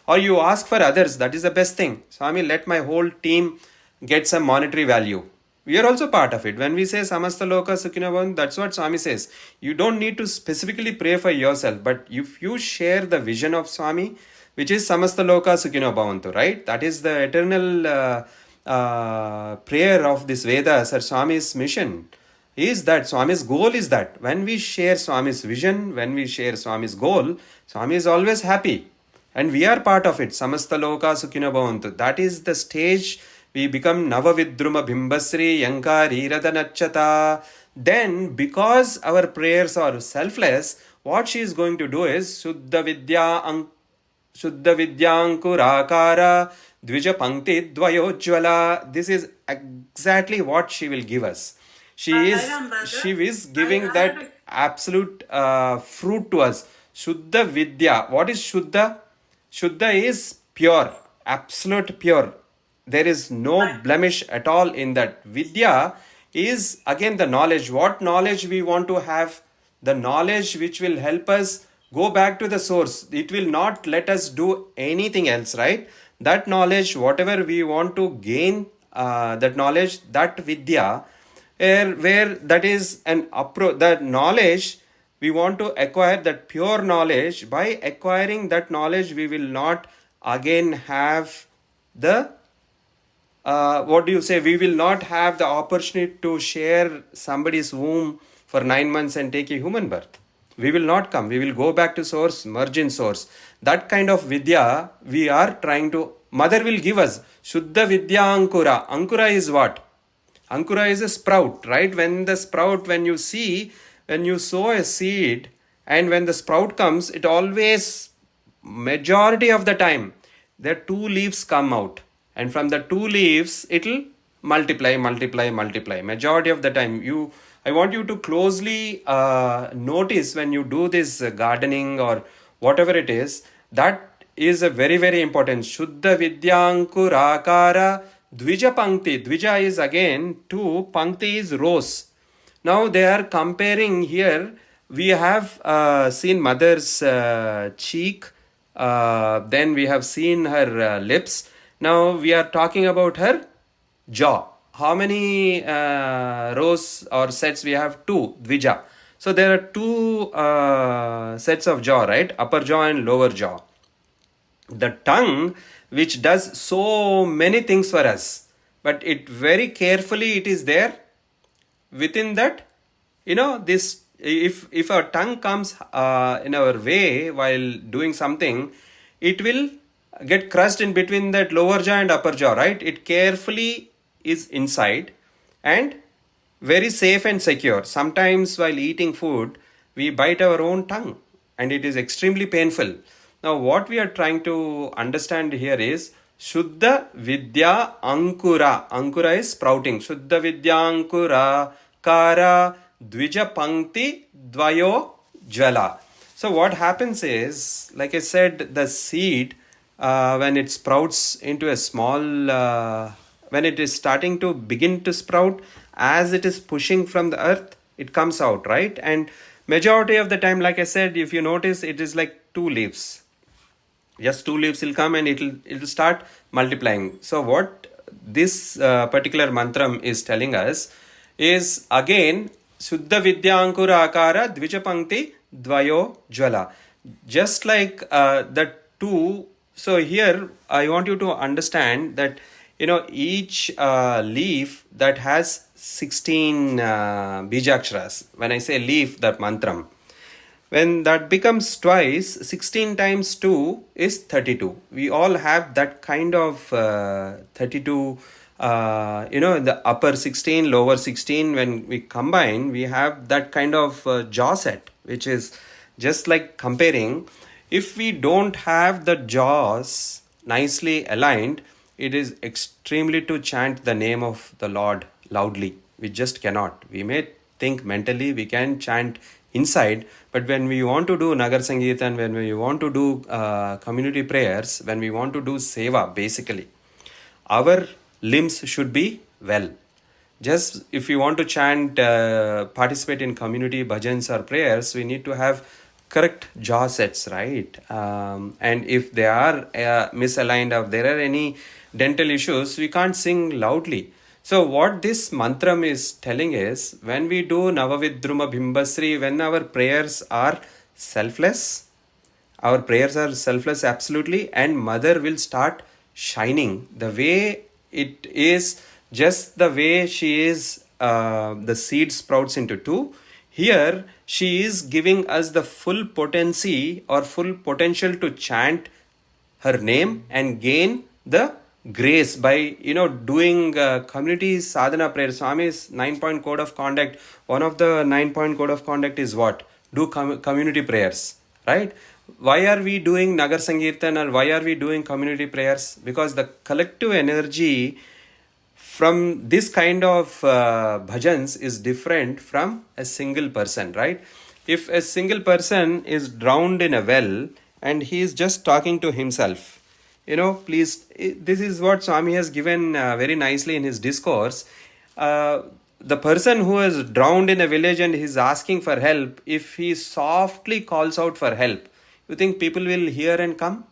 Or you ask for others. That is the best thing. Swami, let my whole team get some monetary value. We are also part of it. When we say Samasta Loka Sukhino Bhavantu, that's what Swami says. You don't need to specifically pray for yourself, but if you share the vision of Swami, which is Samasta Loka Sukhino Bhavantu, right? That is the eternal prayer of this Vedas or Swami's mission. Is that Swami's goal is that when we share Swami's vision, when we share Swami's goal, Swami is always happy. And we are part of it. Samasta Loka Sukhino Bhavantu. That is the stage we become Navavidruma Bimbasri Yankari Radhanachata. Then, because our prayers are selfless, what she is going to do is Shuddha Vidyankurakara Dvija Pankti Dvayojvala. This is exactly what she will give us. She is giving that absolute fruit to us. Shuddha Vidya. What is Shuddha? Shuddha is pure, absolute pure. There is no blemish at all in that. Vidya is again the knowledge. What knowledge we want to have? The knowledge which will help us go back to the source. It will not let us do anything else, right? That knowledge, whatever we want to gain, that knowledge, that Vidya, where that is an approach, that knowledge we want to acquire, that pure knowledge. By acquiring that knowledge, we will not again have the we will not have the opportunity to share somebody's womb for 9 months and take a human birth. We will not come. We will go back to source, merge in source. That kind of Vidya we are trying to, Mother will give us. Shuddha Vidya Ankura. Ankura is what? Ankura is a sprout, right? When you sow a seed and when the sprout comes, it always, majority of the time, the 2 leaves come out. And from the 2 leaves, it will multiply. Majority of the time, I want you to closely notice when you do this gardening or whatever it is, that is a very, very important. Shuddha Vidyankurakara Dvija Pankti. Dvija is again 2, Pankti is rows. Now they are comparing here. We have seen mother's cheek, then we have seen her lips. Now we are talking about her jaw. How many rows or sets we have? 2, Dvija. So there are 2 sets of jaw, right? Upper jaw and lower jaw. The tongue, which does so many things for us, but it very carefully it is there. Within that, this, if our tongue comes in our way while doing something, it will get crushed in between that lower jaw and upper jaw, right? It carefully is inside and very safe and secure. Sometimes while eating food, we bite our own tongue and it is extremely painful. Now what we are trying to understand here is Shuddha Vidya Ankura. Ankura is sprouting. Shuddha Vidya Ankura Kara Dvija Pankti Dvayo Jvala. So what happens is, like I said, the seed, when it sprouts into a small, when it is starting to begin to sprout, as it is pushing from the earth, it comes out, right? And majority of the time, like I said, if you notice, it is like 2 leaves. Just 2 leaves will come and it will start multiplying. So what this particular mantram is telling us is again Shuddha Vidya Ankura Akara Dvija Pankti Dvayo Jvala. Just like the 2 So here I want you to understand that each leaf that has 16 bijaksharas. When I say leaf, that mantram, when that becomes twice, 16 times 2 is 32. We all have that kind of 32, the upper 16, lower 16. When we combine, we have that kind of jaw set, which is just like comparing. If we don't have the jaws nicely aligned, it is extremely to chant the name of the Lord loudly. We just cannot. We may think mentally, we can chant inside, but when we want to do Nagar Sankirtan, when we want to do community prayers, when we want to do seva, basically, our limbs should be well. Just if we want to chant, participate in community bhajans or prayers, we need to have correct jaw sets, right? And if they are misaligned, or there are any dental issues, we can't sing loudly. So what this mantram is telling is, when we do Navavidruma Bimbasri, when our prayers are selfless, absolutely, and mother will start shining the way it is, just the way she is, the seed sprouts into two. Here she is giving us the full potency or full potential to chant her name and gain the grace by doing community sadhana prayer. Swami's 9-point code of conduct, one of the 9-point code of conduct is what? Do community prayers, right? Why are we doing Nagar Sankirtan, or why are we doing community prayers? Because the collective energy from this kind of bhajans is different from a single person, right? If a single person is drowned in a well and he is just talking to himself, please, this is what Swami has given very nicely in his discourse. The person who is drowned in a village and is asking for help, if he softly calls out for help, you think people will hear and come?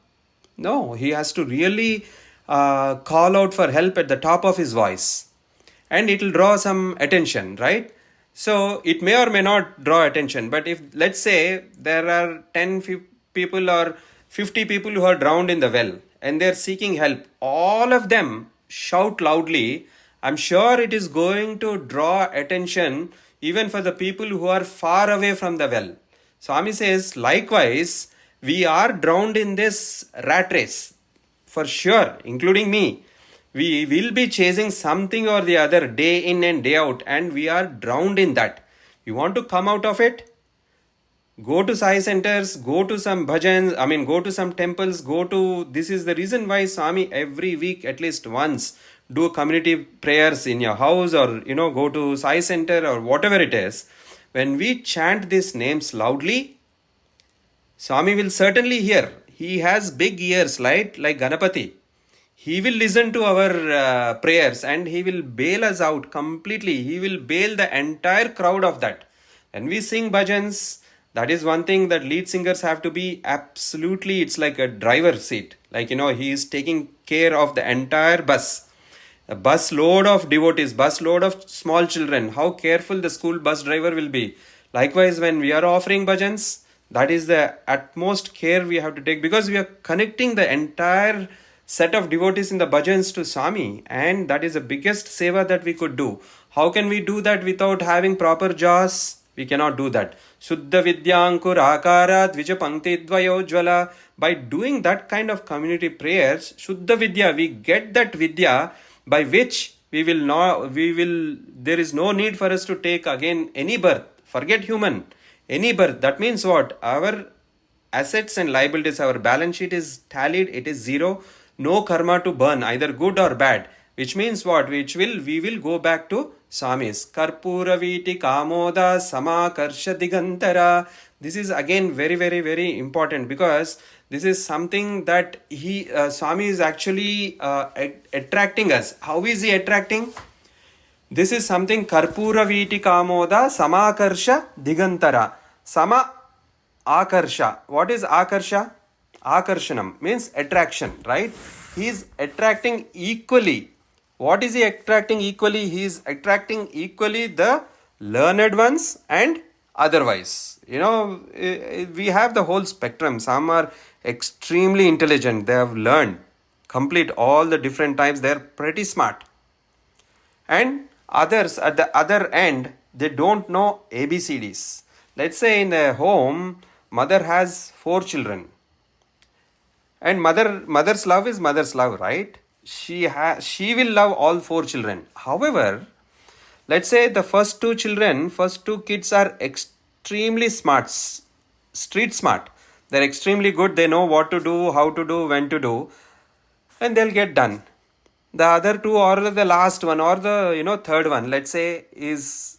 No, he has to really call out for help at the top of his voice, and it will draw some attention, right? So it may or may not draw attention, but if, let's say, there are 10 people or 50 people who are drowned in the well and they're seeking help, all of them shout loudly, I'm sure it is going to draw attention even for the people who are far away from the well. Swami says, likewise, we are drowned in this rat race, for sure, including me. We will be chasing something or the other day in and day out, and we are drowned in that. You want to come out of it? Go to Sai centers, go to some bhajans, go to some temples, this is the reason why Swami every week at least once do community prayers in your house, or go to Sai center or whatever it is. When we chant these names loudly, Swami will certainly hear. He has big ears, right? Like Ganapati. He will listen to our prayers and he will bail us out completely. He will bail the entire crowd of that. When we sing bhajans, that is one thing that lead singers have to be absolutely, it's like a driver seat. Like, he is taking care of the entire bus. A bus load of devotees, bus load of small children. How careful the school bus driver will be. Likewise, when we are offering bhajans, that is the utmost care we have to take, because we are connecting the entire set of devotees in the bhajans to Swami, and that is the biggest seva that we could do. How can we do that without having proper jaws? We cannot do that. Suddha Vidyankur Akara Dvija Pankti Dvayojvala. By doing that kind of community prayers, Shuddha Vidya, we get that Vidya by which there is no need for us to take again any birth. Forget human. Any birth. That means what? Our assets and liabilities, our balance sheet is tallied, it is zero. No karma to burn, either good or bad. Which means what? We will go back to Swami's. Karpura Viti Kamoda Samakarsha Digantara. This is again very, very, very important, because this is something that Swami is actually attracting us. How is he attracting? This is something Karpura Viti Kamoda Samakarsha Digantara. Sama Akarsha. What is Akarsha? Akarshanam means attraction, right? He is attracting equally. What is he attracting equally? He is attracting equally the learned ones and otherwise. We have the whole spectrum. Some are extremely intelligent. They have learned complete all the different types. They're pretty smart. And others at the other end, they don't know ABCDs. Let's say in a home, mother has 4 children, and mother's love is mother's love, right? She will love all 4 children. However, let's say the first two kids are extremely smart, street smart. They're extremely good. They know what to do, how to do, when to do, and they'll get done. The other two, or the last one, or the third one, let's say, is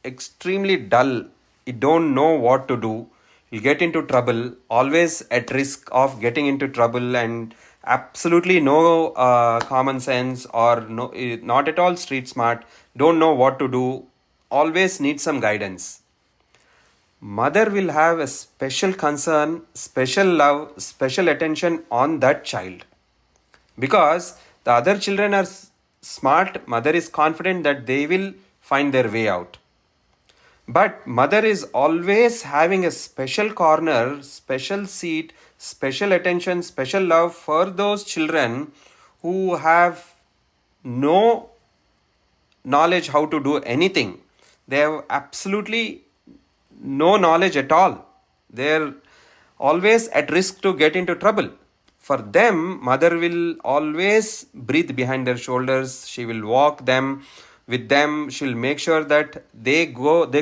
extremely dull. You don't know what to do. You get into trouble, always at risk of getting into trouble, and absolutely no common sense, or no, not at all street smart. Don't know what to do. Always need some guidance. Mother will have a special concern, special love, special attention on that child. Because the other children are smart, mother is confident that they will find their way out. But mother is always having a special corner, special seat, special attention, special love for those children who have no knowledge how to do anything. They have absolutely no knowledge at all. They're always at risk to get into trouble. For them, mother will always breathe behind their shoulders. She will walk them with them. She'll make sure that they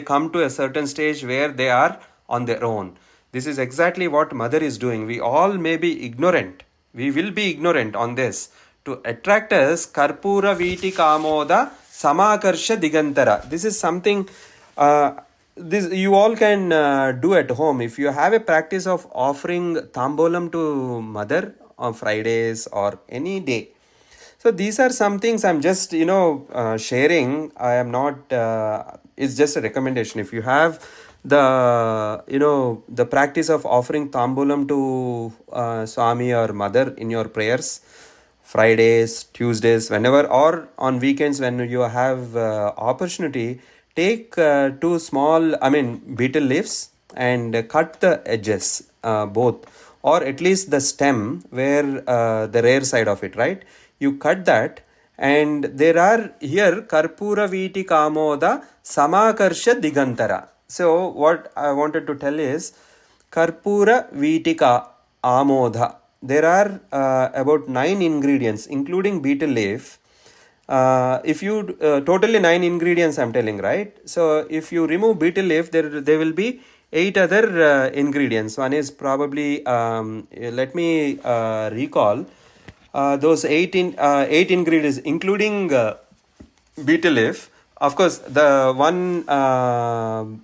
come to a certain stage where they are on their own. This is exactly what mother is doing. We all may be ignorant. We will be ignorant on this. To attract us, Karpura Viti Kamoda Samakarsha Digantara. This is something this you all can do at home. If you have a practice of offering tambolam to mother on Fridays or any day. So these are some things I'm just sharing. I am not it's just a recommendation. If you have the practice of offering tambolam to Swami or mother in your prayers, Fridays, Tuesdays, whenever, or on weekends when you have opportunity, take 2 small, betel leaves, and cut the edges, both, or at least the stem where the rear side of it, right? You cut that, and there are here Karpura Viti Kamoda Samakarsha Digantara. So what I wanted to tell is Karpura Vitika Amoda. There are about 9 ingredients, including betel leaf. If you totally 9 ingredients I'm telling, right? So if you remove betel leaf, there will be 8 other ingredients. One is probably let me recall those 8 ingredients, including betel leaf. Of course, the one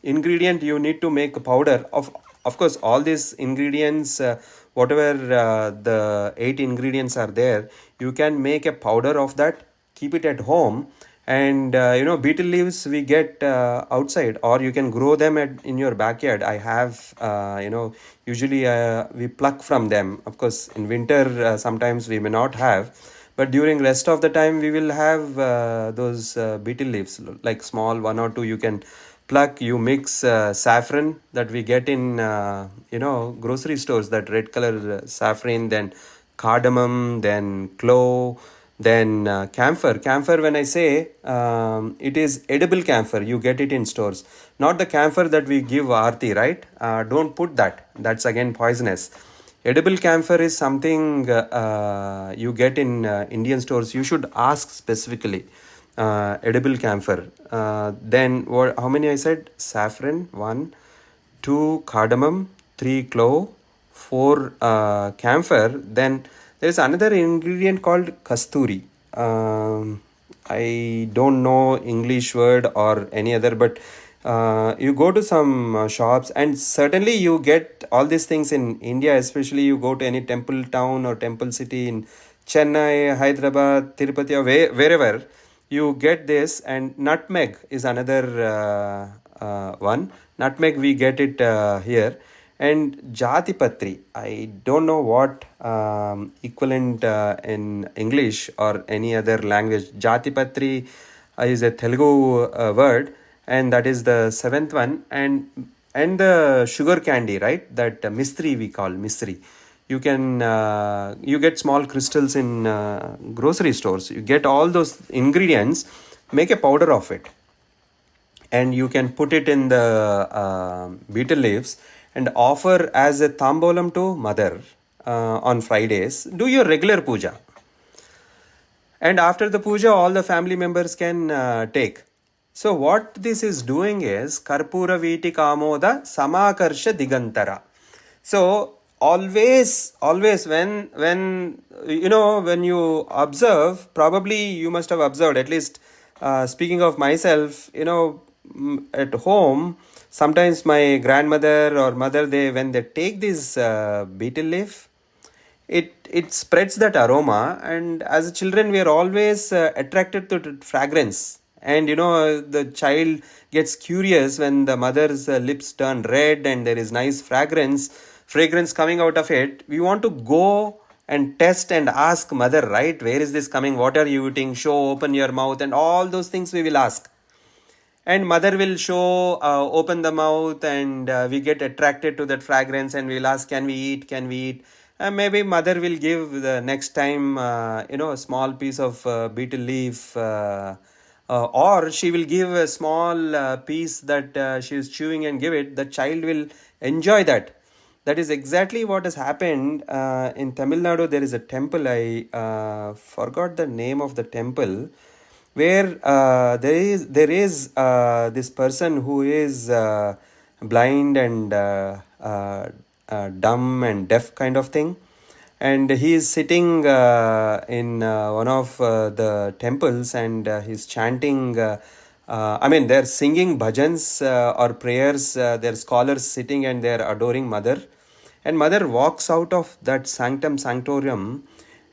ingredient you need to make powder of course all these ingredients, whatever the 8 ingredients are there, you can make a powder of that, keep it at home. And betel leaves we get outside, or you can grow them in your backyard. I have usually we pluck from them. Of course, in winter sometimes we may not have, but during rest of the time we will have those betel leaves, like small 1 or 2 you can pluck. You mix saffron that we get in grocery stores, that red color saffron, then cardamom, then clove, then camphor. Camphor, when I say it is edible camphor, you get it in stores, not the camphor that we give aarti, right? Don't put that. That's again poisonous. Edible camphor is something you get in Indian stores. You should ask specifically. Edible camphor. Then how many I said? Saffron, 1, 2 cardamom, 3 clove, 4 camphor. Then there is another ingredient called kasturi. I don't know English word or any other, but you go to some shops, and certainly you get all these things in India, especially you go to any temple town or temple city in Chennai, Hyderabad, Tirupati, or wherever, you get this. And nutmeg is another one. Nutmeg, we get it here. And Jatipatri, I don't know what equivalent in English or any other language. Jatipatri is a Telugu word, and that is the 7th one. And and the sugar candy, right? That mistri we call mistri. You can you get small crystals in grocery stores. You get all those ingredients, make a powder of it, and you can put it in the betel leaves and offer as a tambolam to mother on Fridays. Do your regular puja, and after the puja all the family members can take. So what this is doing is karpura viti kamoda samakarsha digantara. So always when when you observe, probably you must have observed, at least speaking of myself, at home, sometimes my grandmother or mother, they when they take this betel leaf, it spreads that aroma, and as a children we are always attracted to fragrance, and the child gets curious when the mother's lips turn red and there is nice fragrance coming out of it. We want to go and test and ask mother, right, where is this coming, what are you eating, show, open your mouth, and all those things we will ask. And mother will show, open the mouth, and we get attracted to that fragrance, and we'll ask, can we eat. Maybe mother will give the next time a small piece of betel leaf, or she will give a small piece that she is chewing and give it. The child will enjoy that. That is exactly what has happened in Tamil Nadu. There is a temple, I forgot the name of the temple, where there is this person who is blind and dumb and deaf kind of thing, and he is sitting in one of the temples, and he's chanting. They're singing bhajans or prayers. There are scholars sitting and they're adoring mother, and mother walks out of that sanctorium,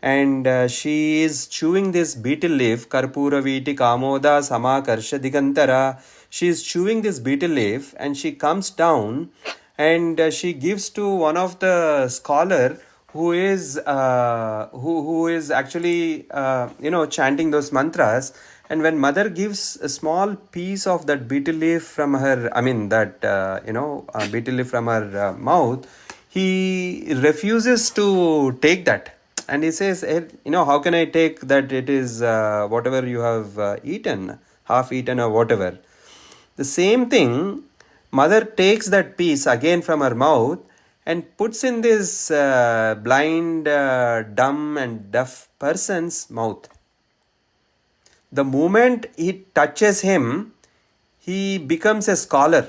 and she is chewing this betel leaf, karpura viti kamoda samakarsha digantara. She is chewing this betel leaf, and she comes down, and she gives to one of the scholar who is who is actually chanting those mantras. And when mother gives a small piece of that betel leaf from her, betel leaf from her mouth, he refuses to take that, and he says, hey, how can I take that? It is whatever you have eaten, half eaten or whatever. The same thing, mother takes that piece again from her mouth and puts in this blind, dumb and deaf person's mouth. The moment it touches him, he becomes a scholar,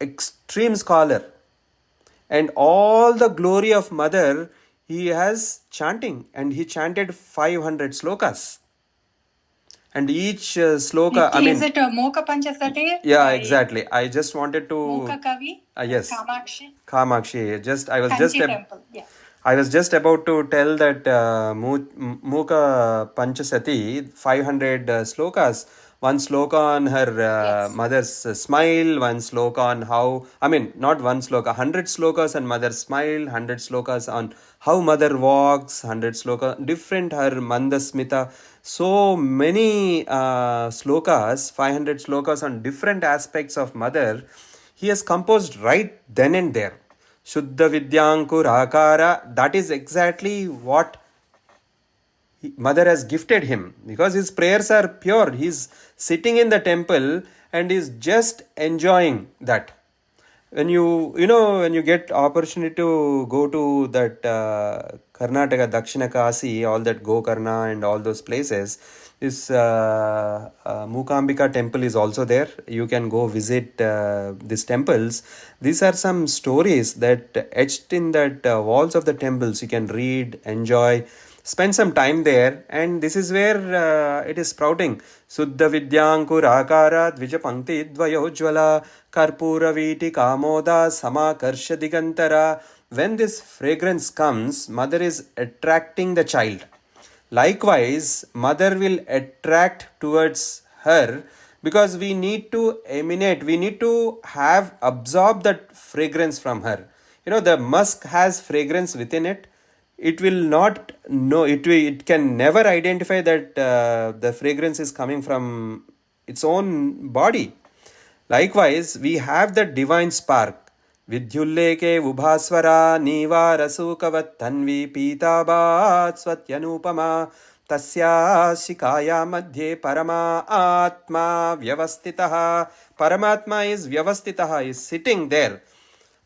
extreme scholar. And all the glory of mother he has chanting, and he chanted 500 slokas. And each sloka, is it Moka Panchasate? Yeah, exactly. I just wanted to Moka Kavi? Yes. Kamakshi. Temple. Yeah. I was just about to tell that Muka Panchasati, 500 slokas. One sloka on her mother's smile, one sloka on how, not one sloka, 100 slokas on mother's smile, 100 slokas on how mother walks, 100 sloka, different her mandasmita. So many slokas, 500 slokas on different aspects of mother, he has composed right then and there. Shuddha Vidyankur Akara, that is exactly what mother has gifted him, because his prayers are pure. He's sitting in the temple and is just enjoying that. When you get opportunity to go to that Karnataka, Dakshina Kasi, all that Gokarna and all those places, this Mukambika temple is also there. You can go visit these temples. These are some stories that etched in that walls of the temples. You can read, enjoy, spend some time there, and this is where it is sprouting. Suddha Vidyankur Akara Dvija Pankti Dvayojvala Karpura Viti Kamoda Samakarsha Digantara. When this fragrance comes, mother is attracting the child. Likewise, mother will attract towards her, because we need to emanate, we need to have absorbed that fragrance from her. The musk has fragrance within it. It will not know, it can never identify that the fragrance is coming from its own body. Likewise, we have the divine spark. Vidyulleke ubhaswara nivarasukavat tanvi pitabat swatyanupama tasya shikaya madhye parama atma vyavastitaha. Paramatma is vyavastitaha, is sitting there.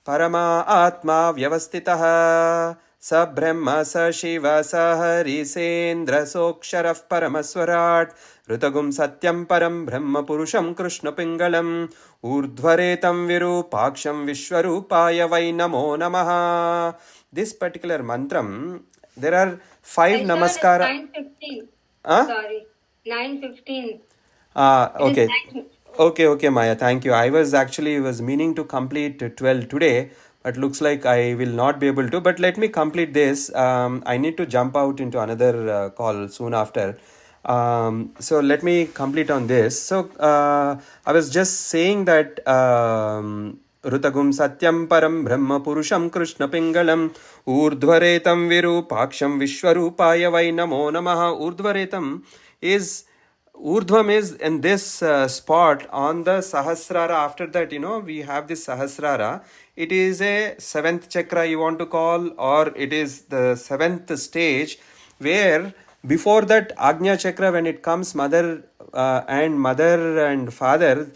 Parama atma vyavastitaha. स ब्रह्म स शिव स हरिसेन्द्र सोऽक्षरः परमस्वराट् ऋतगुं सत्यं परं ब्रह्म पुरुषं कृष्णपिङ्गलम् ऊर्ध्वरेतं विरूपाक्षं विश्वरूपाय वै नमो नमः. This particular mantram, there are 5 namaskara. 9:15. Huh? Sorry, 9:15. Okay. Okay, Maya, thank you. I was meaning to complete 12 today, but looks like I will not be able to. But let me complete this. I need to jump out into another call soon after. So let me complete on this. So I was just saying that Rutagum Satyam Param Brahma Purusham Krishna Pingalam Urdhvaretam Virupaksham Vishwarupaya Vai Namo Namaha. Urdhvam is in this spot on the Sahasrara. After that, we have this Sahasrara. It is a 7th chakra you want to call, or it is the 7th stage, where before that Agnya chakra, when it comes mother and father,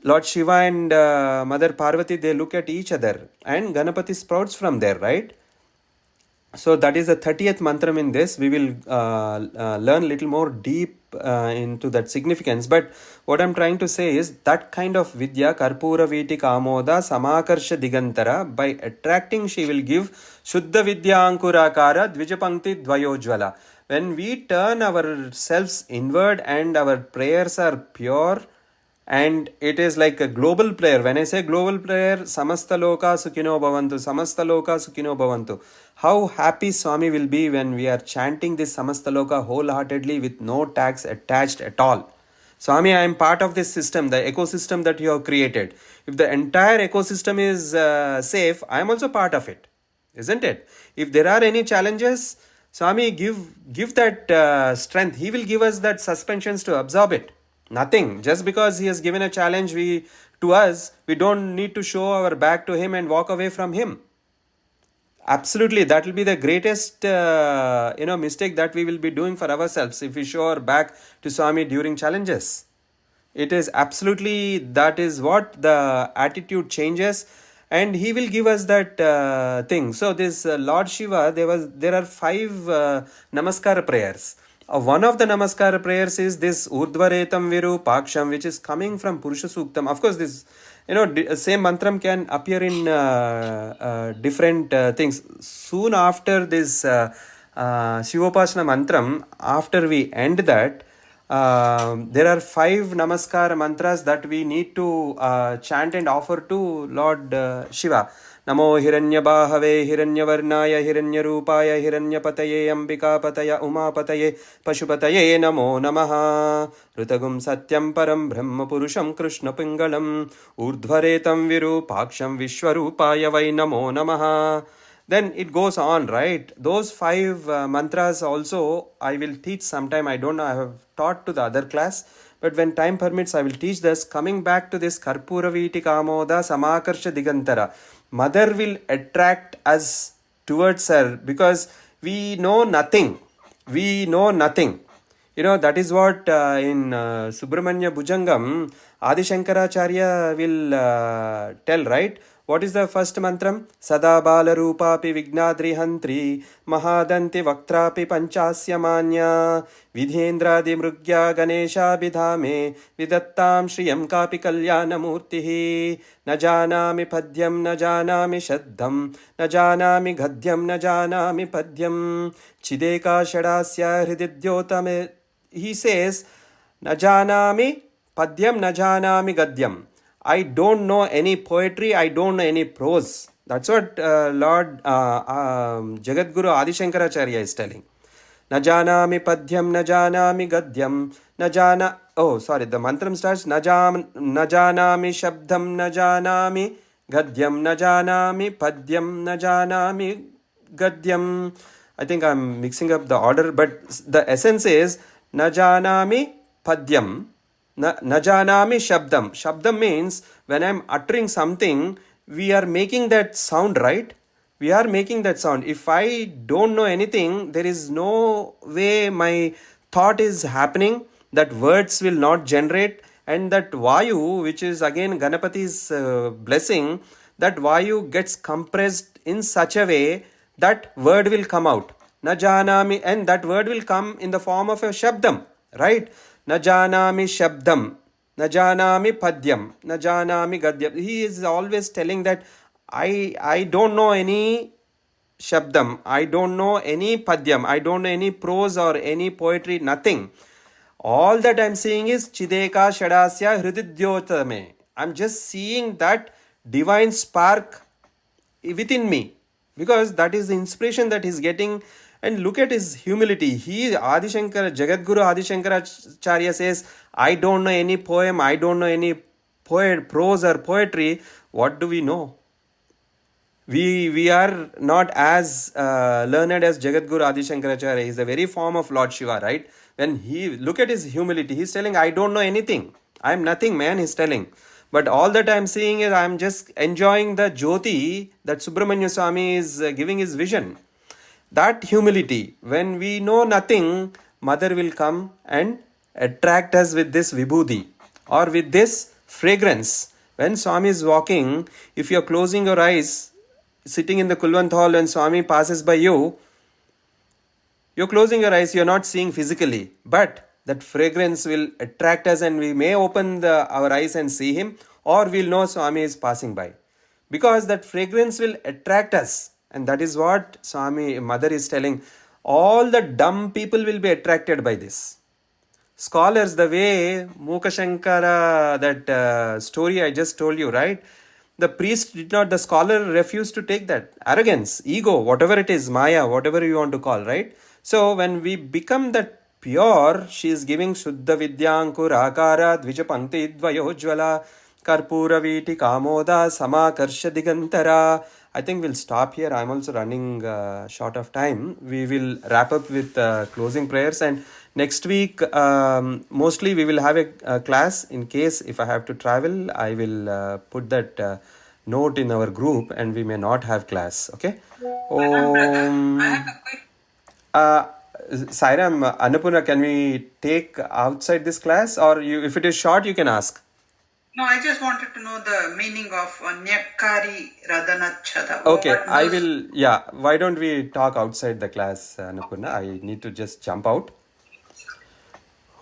Lord Shiva and Mother Parvati, they look at each other, and Ganapati sprouts from there, right? So that is the 30th mantram in this. We will learn a little more deep into that significance. But what I'm trying to say is that kind of vidya, Karpura Viti Kamoda Samakarsha Digantara, by attracting she will give Shuddha Vidya Ankurakara Dvijapankti Dvayojvala. When we turn ourselves inward and our prayers are pure, and it is like a global prayer. When I say global prayer, Samasta Loka Sukhino Bhavantu, Samasta Loka Sukhino Bhavantu. How happy Swami will be when we are chanting this Samasta Loka wholeheartedly with no tags attached at all. Swami, I am part of this system, the ecosystem that you have created. If the entire ecosystem is safe, I am also part of it. Isn't it? If there are any challenges, Swami, give that strength. He will give us that suspensions to absorb it. Nothing. Just because he has given a challenge to us, we don't need to show our back to him and walk away from him. Absolutely, that will be the greatest mistake that we will be doing for ourselves if we show our back to Swami during challenges. It is absolutely, that is what the attitude changes, and he will give us that thing. So this Lord Shiva, there are 5 namaskara prayers. One of the namaskara prayers is this Urdhvaretam Virupaksham, which is coming from Purusha Suktam. Of course, this same mantram can appear in different things. Soon after this Shivopasana mantram, after we end that, there are 5 namaskara mantras that we need to chant and offer to Lord Shiva. Namo Hiranyabahave Hiranyavarnaya Hiranyarupaya Hiranyapataye Ambikapataya Umapataye Pashupataye Namo Namaha. Rutagum Satyam Param Brahma Purusham Krishna Pingalam Urdhvaretam Virupaksham Vishwarupaya Vai Namo Namaha. Then it goes on, right? Those 5 mantras also I will teach sometime. I don't know, I have taught to the other class. But when time permits, I will teach this. Coming back to this Karpura Viti Kamoda Samakarsha Digantara. Mother will attract us towards her because we know nothing. We know nothing. That is what in Subramanya Bhujangam, Adi Shankaracharya will tell, right? What is the first mantram? Sada Bala Rupapi Vignadri Hantri Mahadanti Vaktrapi Panchasya Manya Vidhendradi Mrugya Ganesha Bidhame Vidattam Shriyam Kapi Kalyana Murtihi Najanami Padyam Najanami Shaddham Najanami Ghadyam Najanami Padyam Chideka Shadasya Hrididyotame. He says Najanami Padyam Najanami Gadyam. I don't know any poetry, I don't know any prose. That's what Lord Jagadguru Adi Shankaracharya is telling. Najanami Padyam Najanami Gadyam the mantram starts Najanami Shabdam Najanami Gadyam Najanami Padyam Najanami Gadyam. I think I'm mixing up the order, but the essence is Najanami Padyam Na janami shabdam. Shabdam means when I'm uttering something, we are making that sound, right? We are making that sound. If I don't know anything, there is no way my thought is happening, that words will not generate, and that Vayu, which is again Ganapati's blessing, that Vayu gets compressed in such a way that word will come out. Na janami, and that word will come in the form of a shabdam, right? Na janami shabdam, na janami padyam, na janami gadyam. He is always telling that I don't know any shabdam, I don't know any padyam, I don't know any prose or any poetry, nothing. All that I'm seeing is Chideka Shadasya Hrididyotame. I'm just seeing that divine spark within me, because that is the inspiration that he's getting. And look at his humility. He, Adi Shankara, Jagadguru Adi Shankaracharya says, I don't know any poem, I don't know any prose or poetry. What do we know? We are not as learned as Jagadguru Adi Shankaracharya. He is the very form of Lord Shiva, right? When he, look at his humility, he's telling, I don't know anything. I'm nothing, man, he's telling. But all that I'm seeing is I'm just enjoying the Jyoti that Subramanya Swami is giving his vision. That humility, when we know nothing, Mother will come and attract us with this vibhuti or with this fragrance. When Swami is walking, if you're closing your eyes, sitting in the Kulwant hall and Swami passes by you, you're closing your eyes, you're not seeing physically, but that fragrance will attract us and we may open our eyes and see him, or we'll know Swami is passing by. Because that fragrance will attract us. And that is what Swami, Mother is telling. All the dumb people will be attracted by this. Scholars, the way Mukha Shankara, that story I just told you, right? The priest did not, the scholar refused to take that. Arrogance, ego, whatever it is, Maya, whatever you want to call, right? So when we become that pure, she is giving Shuddha Vidyankur Akara Dvija Pankti Dvayojvala Karpura Viti Kamoda Samakarsha Digantara. I think we'll stop here. I'm also running short of time. We will wrap up with closing prayers, and next week mostly we will have a class. In case if I have to travel, I will put that note in our group and we may not have class. Okay. Sairam, Annapurna, can we take outside this class, or you, if it is short, you can ask? No, I just wanted to know the meaning of Nyakari Radhanachada. Okay, I will, yeah. Why don't we talk outside the class, Annapurna? I need to just jump out.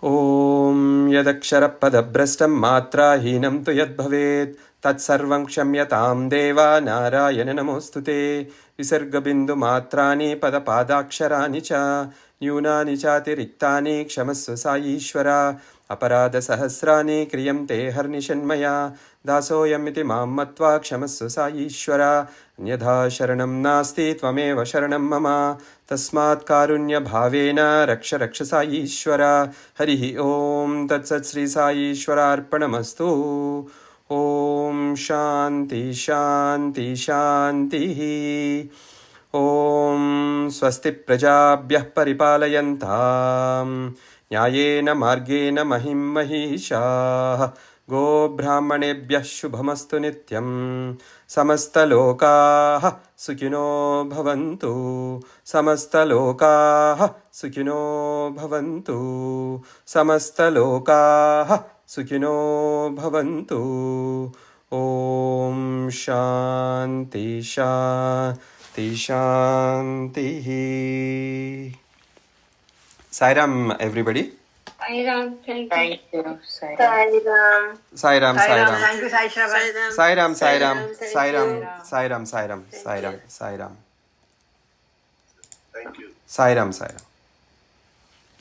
Om Yadaksharapadabrastam Matra Hinam tu Yad Bhavet Tat Sarvam Kshamyatam Deva Narayana Namostute Visarga Bindu Matrani Padapadakshara Cha Nyunani Chati Riktani Kshamasva Sai Ishvara Aparada Sahasrani Kriyamte Harnishanmaya Dasoyamiti Mammatva Kshamasva Sai Ishvara Anyadha Sharanam Nasti Tvameva Sharanam Mama Tasmat Karunya Bhavena Raksha Raksha Sai Ishvara Harihi Om Tatsat Sri Sai Ishvara Arpanamastu Om Shanti Shanti Shanti Om Swasti Prajabhyah Paripalayantam Nyayena Margena Mahim Mahisha Go Brahmanebhyah Shubhamastu Nityam Samasta Lokaah Sukhino Bhavantu Samasta Lokaah Sukhino Bhavantu Samasta Lokaah Sukhino Bhavantu Om Shanti Shanti Shanti. Sairam, everybody. Sairam, thank you. Sairam. Sairam, Sairam. Thank you, Sai Sravan. Sairam, Sairam, Thank Sairam, you. Sairam, Sairam, Sairam, Sairam. Thank you. Sairam, Sairam.